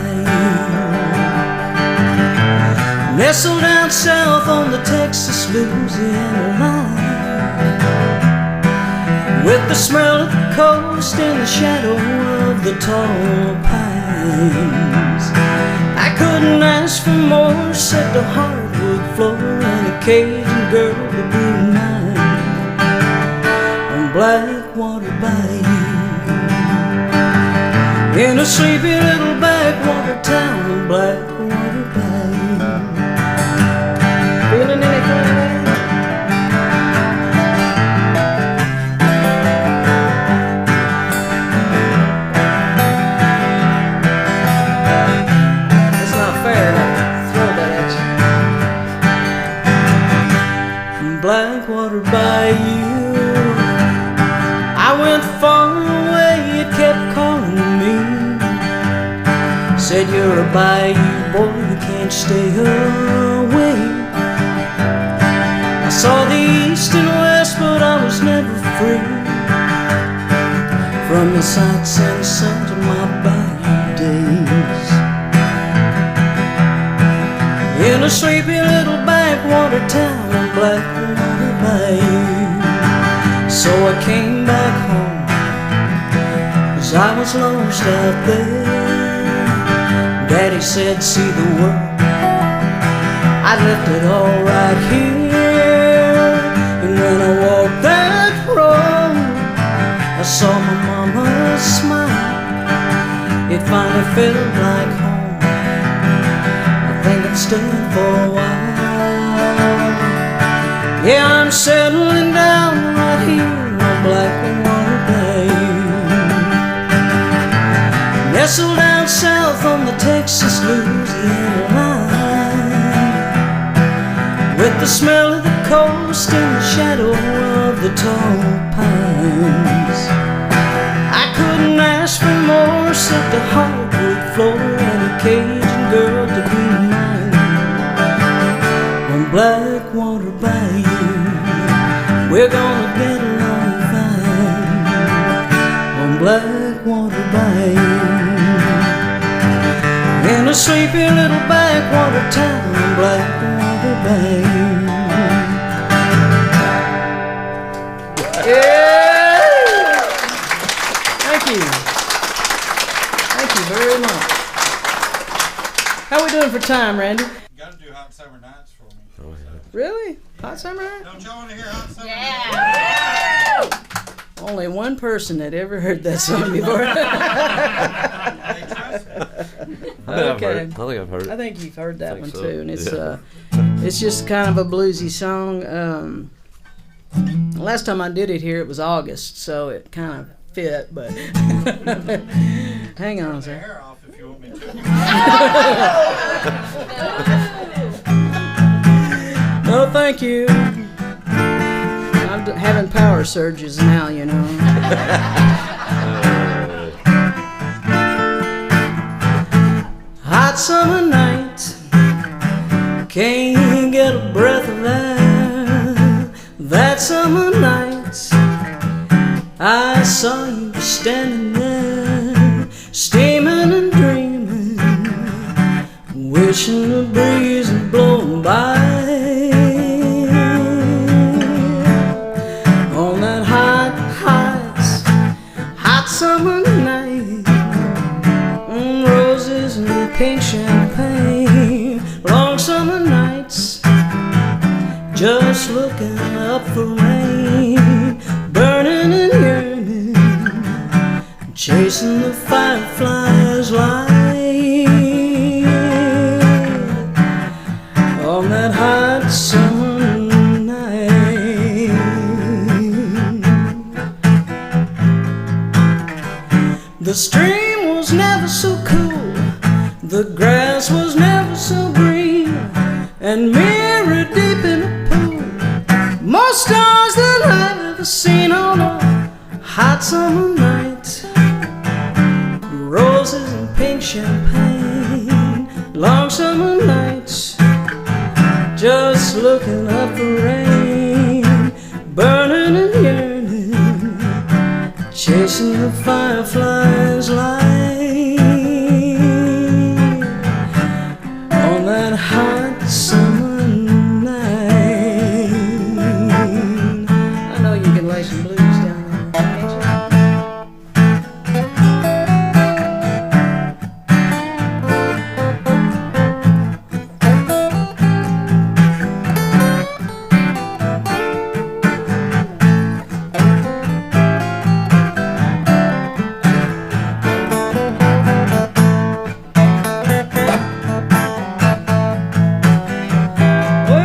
Nestled down south on the Texas-Louisiana line, with the smell of the coast and the shadow of the tall pines. I couldn't ask for more, except a hardwood floor and a Cajun girl to be mine on Blackwater Bayou. In a sleepy little backwater town in Blackwater Bayou. Feeling anything? It's not fair to throw that at you. Blackwater Bayou, I went far away, it kept calling me. Said you're a bayou boy, you can't stay away. I saw the east and west, but I was never free from the sights and sounds of my bayou days. In a sleepy little backwater town in Blackwater Bayou. So I came back home, 'cause I was lost out there. Daddy said, see the world, I left it all right here. And when I walked that road, I saw my mama smile. It finally felt like home. I think I'm staying for a while. Yeah, I'm settling down right here on Blackwater Bayou. Nestled down south on the Texas-Louisiana line, with the smell of the coast in the shadow of the tall pines. I couldn't ask for more except a hardwood floor and a Cajun girl to be mine. On Blackwater Bayou, we're gonna get along fine. On Blackwater Bayou, in a sleepy little backwater town, Blackwater Bayou. Yeah! Thank you. Thank you very much. How we doing for time, Randy? You gotta do Hot Summer Nights for me. Oh, yeah. Really? Hot summer night? Don't y'all want to hear Hot Summer Nights? Only one person had ever heard that song before. Hey, trust me. I think I've Okay. heard it. I think I've heard it. I think you've heard that I one think so. too, and it's Yeah. it's just kind of a bluesy song. Last time I did it here, it was August, so it kind of fit. But hang on a Your second. hair off if you want me to. No, thank you. I'm having power surges now, you know. Hot summer night, can't get a breath of air. That summer night, I saw you standing there, steaming and dreaming, wishing the breeze had blown by. On that hot summer night, roses and pink champagne, long summer nights, just looking up for rain, burning and yearning, chasing the fireflies light. On that hot summer night, the stream was never so cool, the grass was never so green, and mirror deep in a pool, more stars than I've ever seen on a hot summer night. Roses and pink champagne, long summer nights, just looking up for rain, burning and yearning, chasing the fireflies light. On that hot summer night, I know you can lay some blues down there, can't you?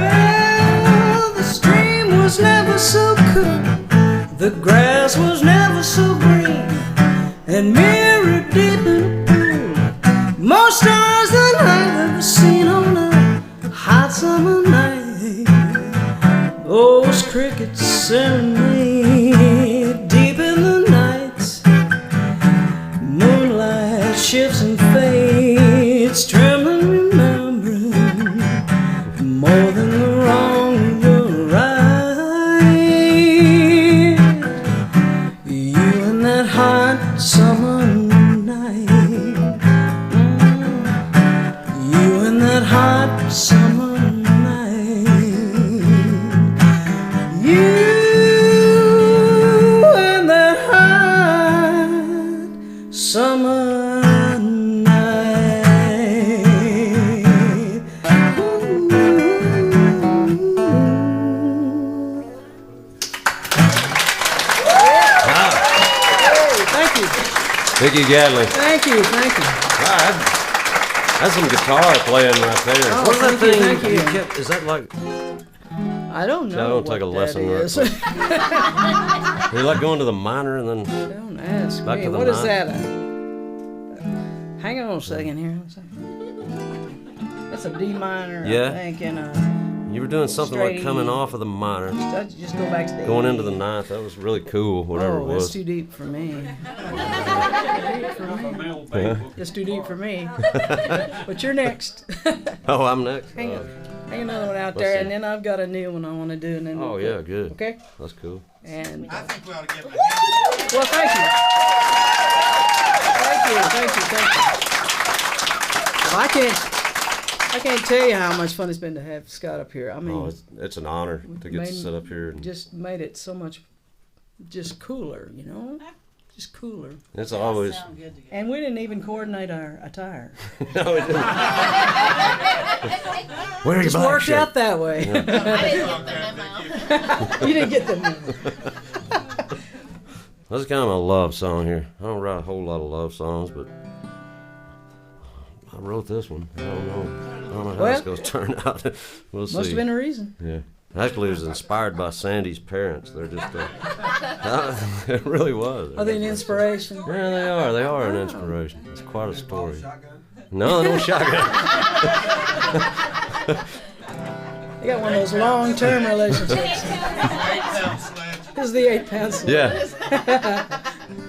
Well, the stream was never so cool, the grass was never so green, and mirror deep in a pool, more stars than I've ever seen on a hot summer night. Those crickets serenade deep in the night, moonlight shifts and fades, trembling, remembering more than the wrong in your right. You and that hot summer night, you and that hot summer night, you and that hot summer night. Thank you, Vicki Gatling. thank you, thank you. God, that's some guitar playing right there. Oh, What's that thank you, thing? thank you. Kept, is that like? I don't know. I don't what take a that lesson right is. quick. You like going to the minor and then Don't ask Back me. to the What is night. that? Hang on a second here. That's a D minor, Yeah. I think, and You were doing something Straight like coming E. off of the minor, Just go back to the going E. into the ninth. That was really cool, whatever Oh, it that's was. too deep for me. A male baby. It's too deep for me. But you're next. Oh, I'm next. Hang another one out Let's there, see. and then I've got a new one I want to do. And then Oh, we'll yeah, quit. good. Okay? That's cool. And I think we ought to give it a hand. well, thank you. Thank you. Well, I can't tell you how much fun it's been to have Scott up here. I mean, Oh, it's an honor to get to made- sit up here. And just made it so much just cooler, you know? Just cooler. it's always. Sound good together. And we didn't even coordinate our attire. No, it didn't. Where are your Just black worked shirt? out that way. I didn't get the memo. You didn't get the memo. That's kind of a love song here. I don't write a whole lot of love songs, but I wrote this one. I don't know how Well, it's going to turn out. We'll see. Must have been a reason. Yeah. Actually, it was inspired by Sandy's parents. They're just, it really was. Are they an inspiration? Yeah, they are. They are an inspiration. It's quite a story. No, no shotgun. They got one of those long-term relationships. 8-pound sledge. This is the 8-pound sledge.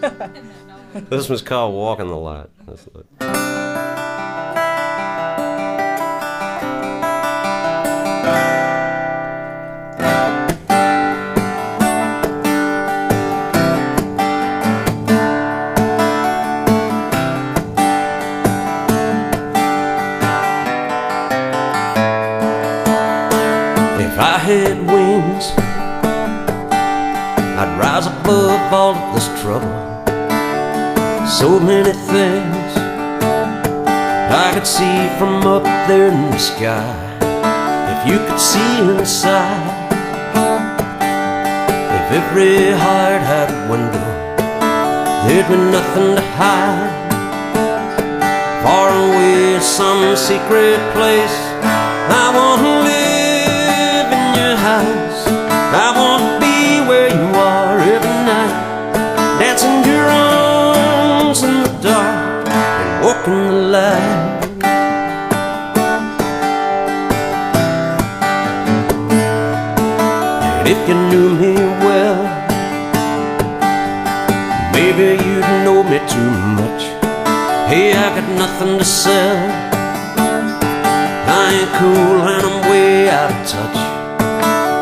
Yeah. This one's called Walking the Light. That's it. If I had wings, I'd rise above all of this trouble. So many things I could see from up there in the sky. If you could see inside, if every heart had a window, there'd be nothing to hide. Far away in some secret place, I wanna live in your house. I wanna be where you are every night, dancing your arms in the dark and walking the light. And if you knew me well, maybe you'd know me too much. Hey, I got nothing to sell, I ain't cool and I'm way out of touch.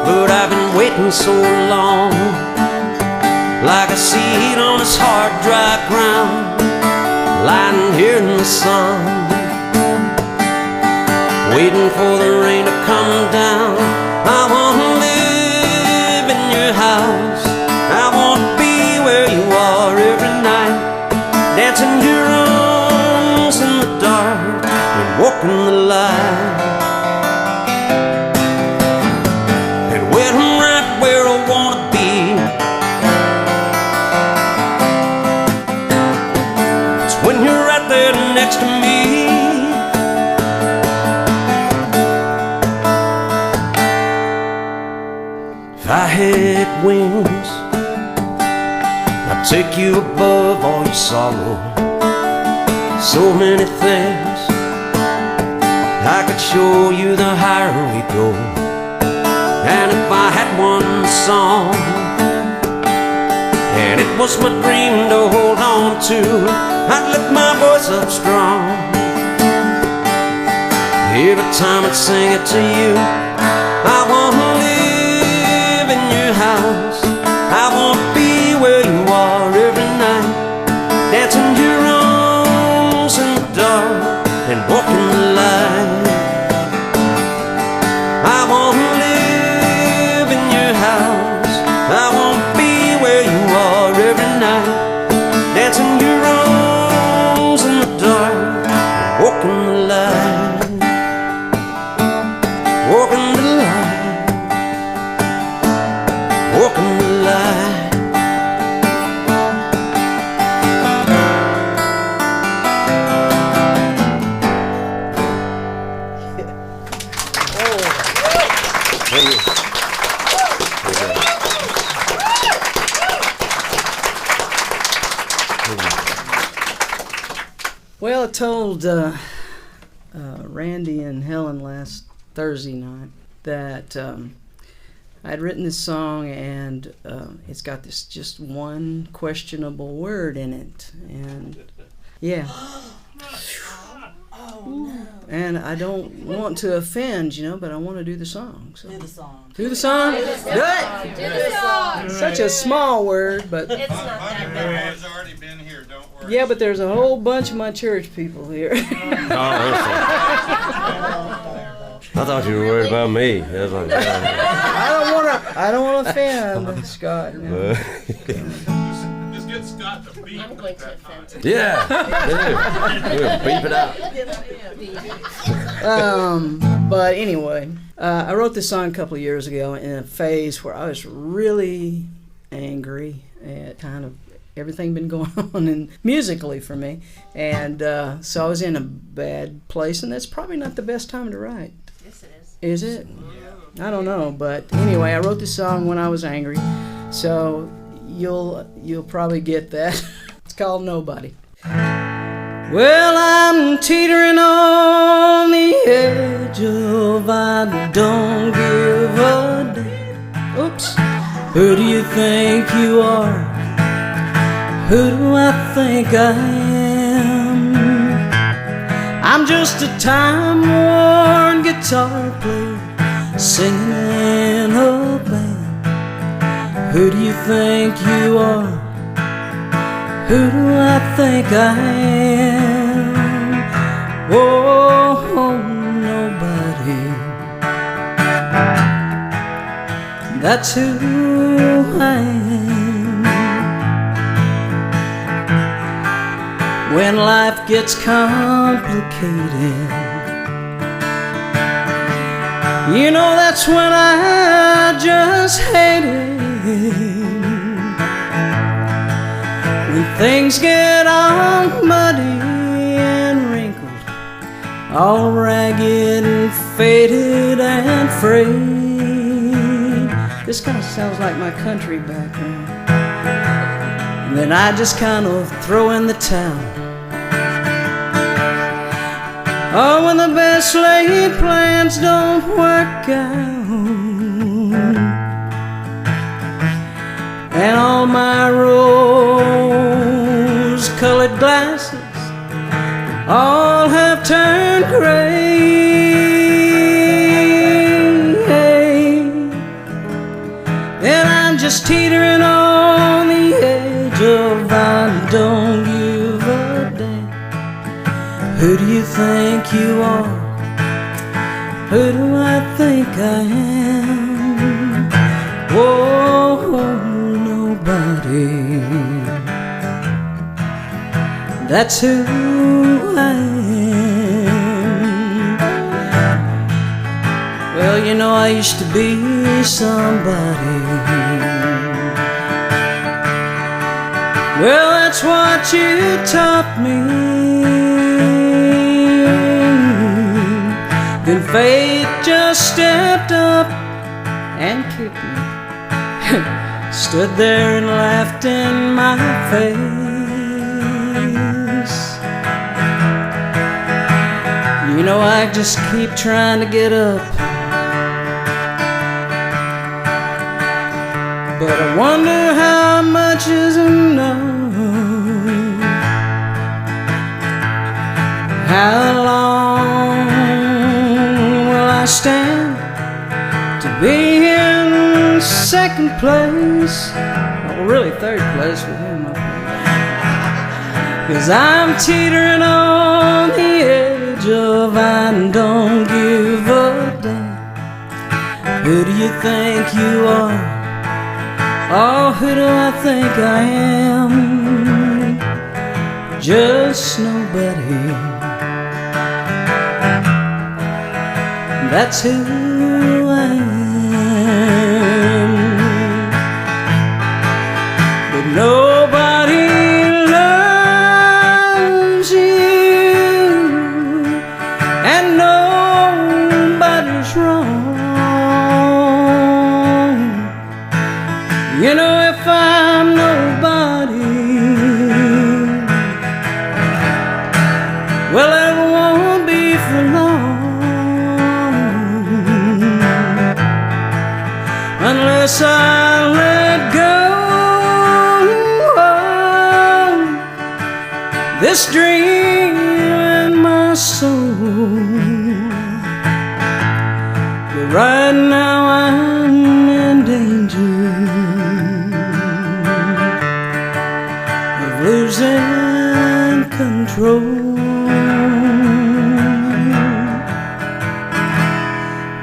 But I've been waiting so long, like a seed on this hard, dry ground, lying here in the sun, waiting for the rain to come down. I wanna live in your house, I wanna be where you are every night, dancing your arms in the dark and walking the light. And when I'm right where I wanna be, it's when you're right there next to me. If I had wings, I'd take you above all your sorrow. So many things I could show you the higher we go. And if I had one song, and it was my dream to hold on to, I'd lift my voice up strong. Every time I'd sing it to you, I wanna live in your house, I wanna be where you are every night, dancing your arms in the dark and walking the light. I wanna live in your house, I wanna be where you are every night, dancing your arms in the dark and walking the light, walking the light, walking the light. Well, I told Randy and Helen last Thursday night that I'd written this song, and it's got this just one questionable word in it, and yeah. And I don't want to offend, but I want to do the song. So. Do the song. Do the song? Do Do the it! song. Do the song. Such a small word, but... It's not that Honeymoon bad. has already been here, don't worry. Yeah, but there's a whole bunch of my church people here. I thought you were worried about me. That's like, I don't want to offend Scott. Just get Scott to beat. I'm going to offend. yeah, we'll beep it out. But anyway, I wrote this song a couple of years ago in a phase where I was really angry at kind of everything been going on and musically for me, and so I was in a bad place, and that's probably not the best time to write. Yes, it is. Is it? I don't know, but anyway, I wrote this song when I was angry, so you'll probably get that. It's called Nobody. Well, I'm teetering on the edge of I don't give a damn. Oops. Who do you think you are? Who do I think I am? I'm just a time-worn guitar player singing in a band. Who do you think you are? Who do I think I am? Oh, nobody. That's who I am. When life gets complicated, that's when I just hate it. When things get all muddy and wrinkled, all ragged and faded and frayed. This kind of sounds like my country background. And then I just kind of throw in the towel. Oh, when the best laid plans don't work out, and all my rose-colored glasses all have turned gray, and I'm just teetering on the edge of I don't give a damn. Who do you think you are? Who do I think I am? Whoa, nobody. That's who I am. Well, I used to be somebody. Well, that's what you taught me. Then fate just stepped up and kicked me. Stood there and laughed in my face. I just keep trying to get up, but I wonder how much is enough. How long will I stand to be in second place? Well, really third place with him up there. 'Cause I'm teetering on the edge of I don't give a damn. Who do you think you are? Oh, who do I think I am? Just nobody. That's who I am. But nobody loves you, and nobody's wrong. If I'm nobody, well, it won't be for long. guess I let go. This dream in my soul, but right now I'm in danger of losing control.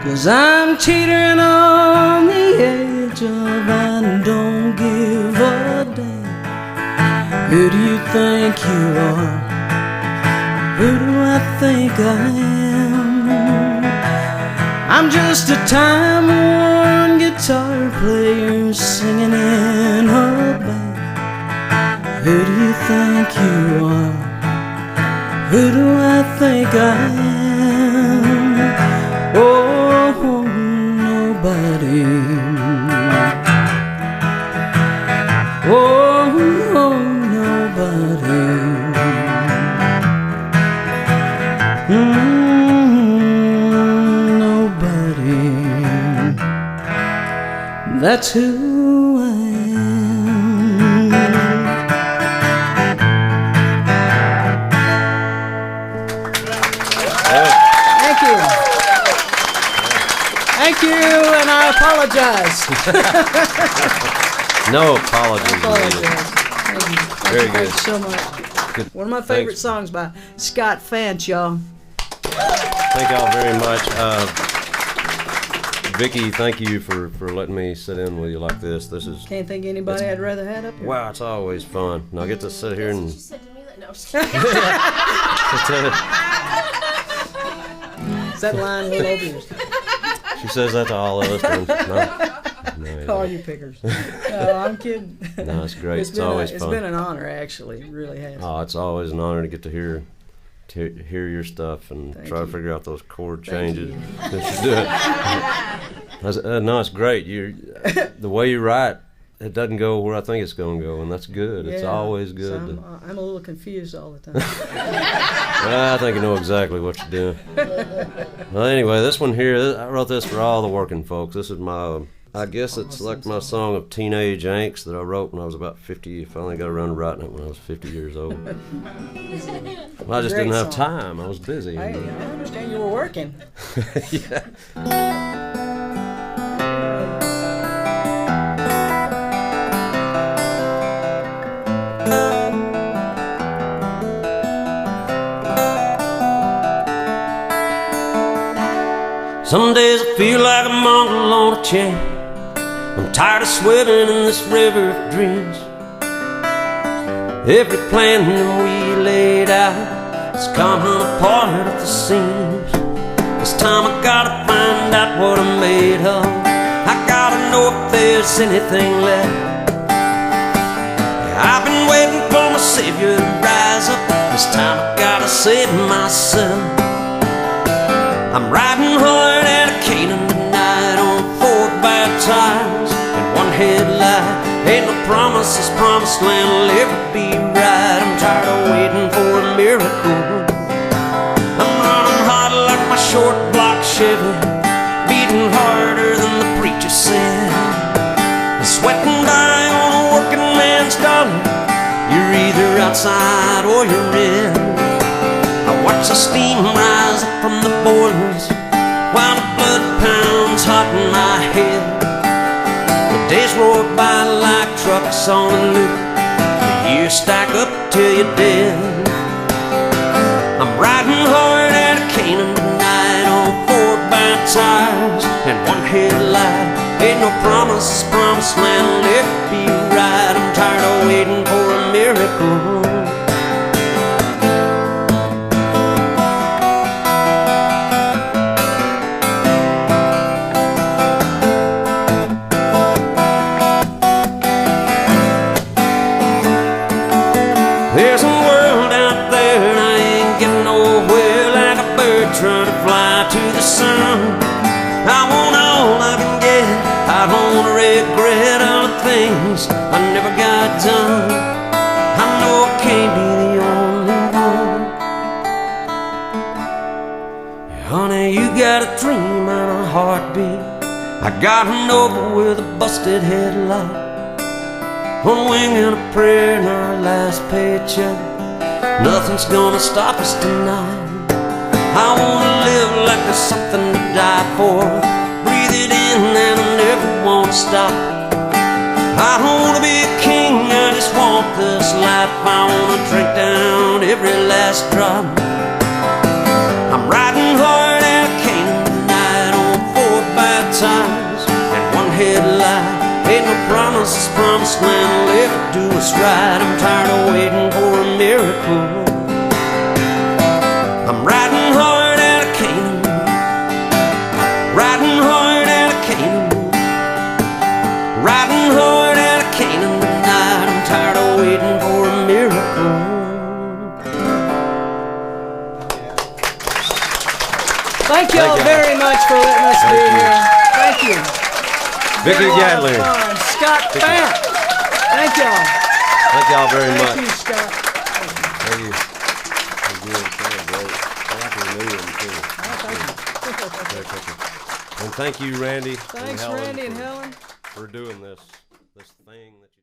'Cause I'm teetering on the edge of I don't give a damn. Who do you think you are? Who do I think I am? I'm just a time-worn guitar player singing in a band. Who do you think you are? Who do I think I am? Oh, nobody. Oh, nobody. Nobody. That's who I am. Thank you. Thank you, and I apologize. No apologies. Apologize. Thank you. Very Thank you good. so much. Good. One of my favorite Thanks. songs by Scott Fant, y'all. Thank y'all very much. Vicki, thank you for letting me sit in with you like this. This is, Can't think anybody I'd rather have up here. wow, it's always fun. And I get to sit here and You said to me that. No, I'm just kidding. Is that line well over yours? she says that to all of us. No, All you pickers. No, I'm kidding. no, it's great. It's been always it's fun. been an honor, actually. It really has. Oh, it's always an honor to get to hear your stuff and Thank try you. to figure out those chord Thank changes. you. You should do it. No, it's great. The way you write, it doesn't go where I think it's going to go, and that's good. It's Yeah, always so good. I'm a little confused all the time. Well, I think you know exactly what you're doing. Well, anyway, this one here, I wrote this for all the working folks. This is my, I guess it's like my song of teenage angst that I wrote when I was about 50. I finally got around to writing it when I was 50 years old. Well, I just Great didn't have song. time. I was busy. Hey, I understand you were working. Yeah. Some days I feel like I'm on a chain. I'm tired of swimming in this river of dreams. Every plan that we laid out is coming apart at the seams. This time I gotta find out what I'm made of. I gotta know if there's anything left. I've been waiting for my savior to rise up. This time I gotta save myself. I'm riding hard out of Canaan tonight on 4 bad tires and 1 headlight. Ain't no promise this promised land will ever be right. I'm tired of waiting for a miracle. I'm running hot like my short block Chevy, beating harder than the preacher said. Sweating by on a working man's dollar. You're either outside or you're in. I watch the steam rise up from the boilers while the blood pounds hot in my head. The days roll by like trucks on a loop. The years stack up till you're dead. I'm riding hard out of Canaan tonight on 4 bad tires and 1 headlight. Ain't no promise, promised land will ever be right. I'm tired of waiting for a miracle. There's a world out there and I ain't getting nowhere, like a bird trying to fly to the sun. I want all I can get, I don't regret all the things I never got done. I know I can't be the only one. Honey, you got a dream and a heartbeat. I got an over with a busted headlight, one wing and a prayer in our last paycheck. Nothing's gonna stop us tonight. I wanna live like there's something to die for. Breathe it in and I never wanna stop. I don't wanna be a king, I just want this life. I wanna drink down every last drop. I'm riding hard out of Canaan tonight on 4 bad tires and 1 headlight. Ain't no promises, promised land will ever do us right. I'm tired of waiting for a miracle. I'm riding hard out of Canaan, riding hard out of Canaan, riding hard out of Canaan tonight. I'm tired of waiting for a miracle. Thank y'all very much for letting us be here. Thank you. Vicki Gatling. Scott Fant. Thank y'all. Thank y'all very Thank much. you, Scott. Thank you. You're doing so great. I like the new one too. And thank you, Randy. Thanks, and Helen, Randy and Helen. for doing this thing that you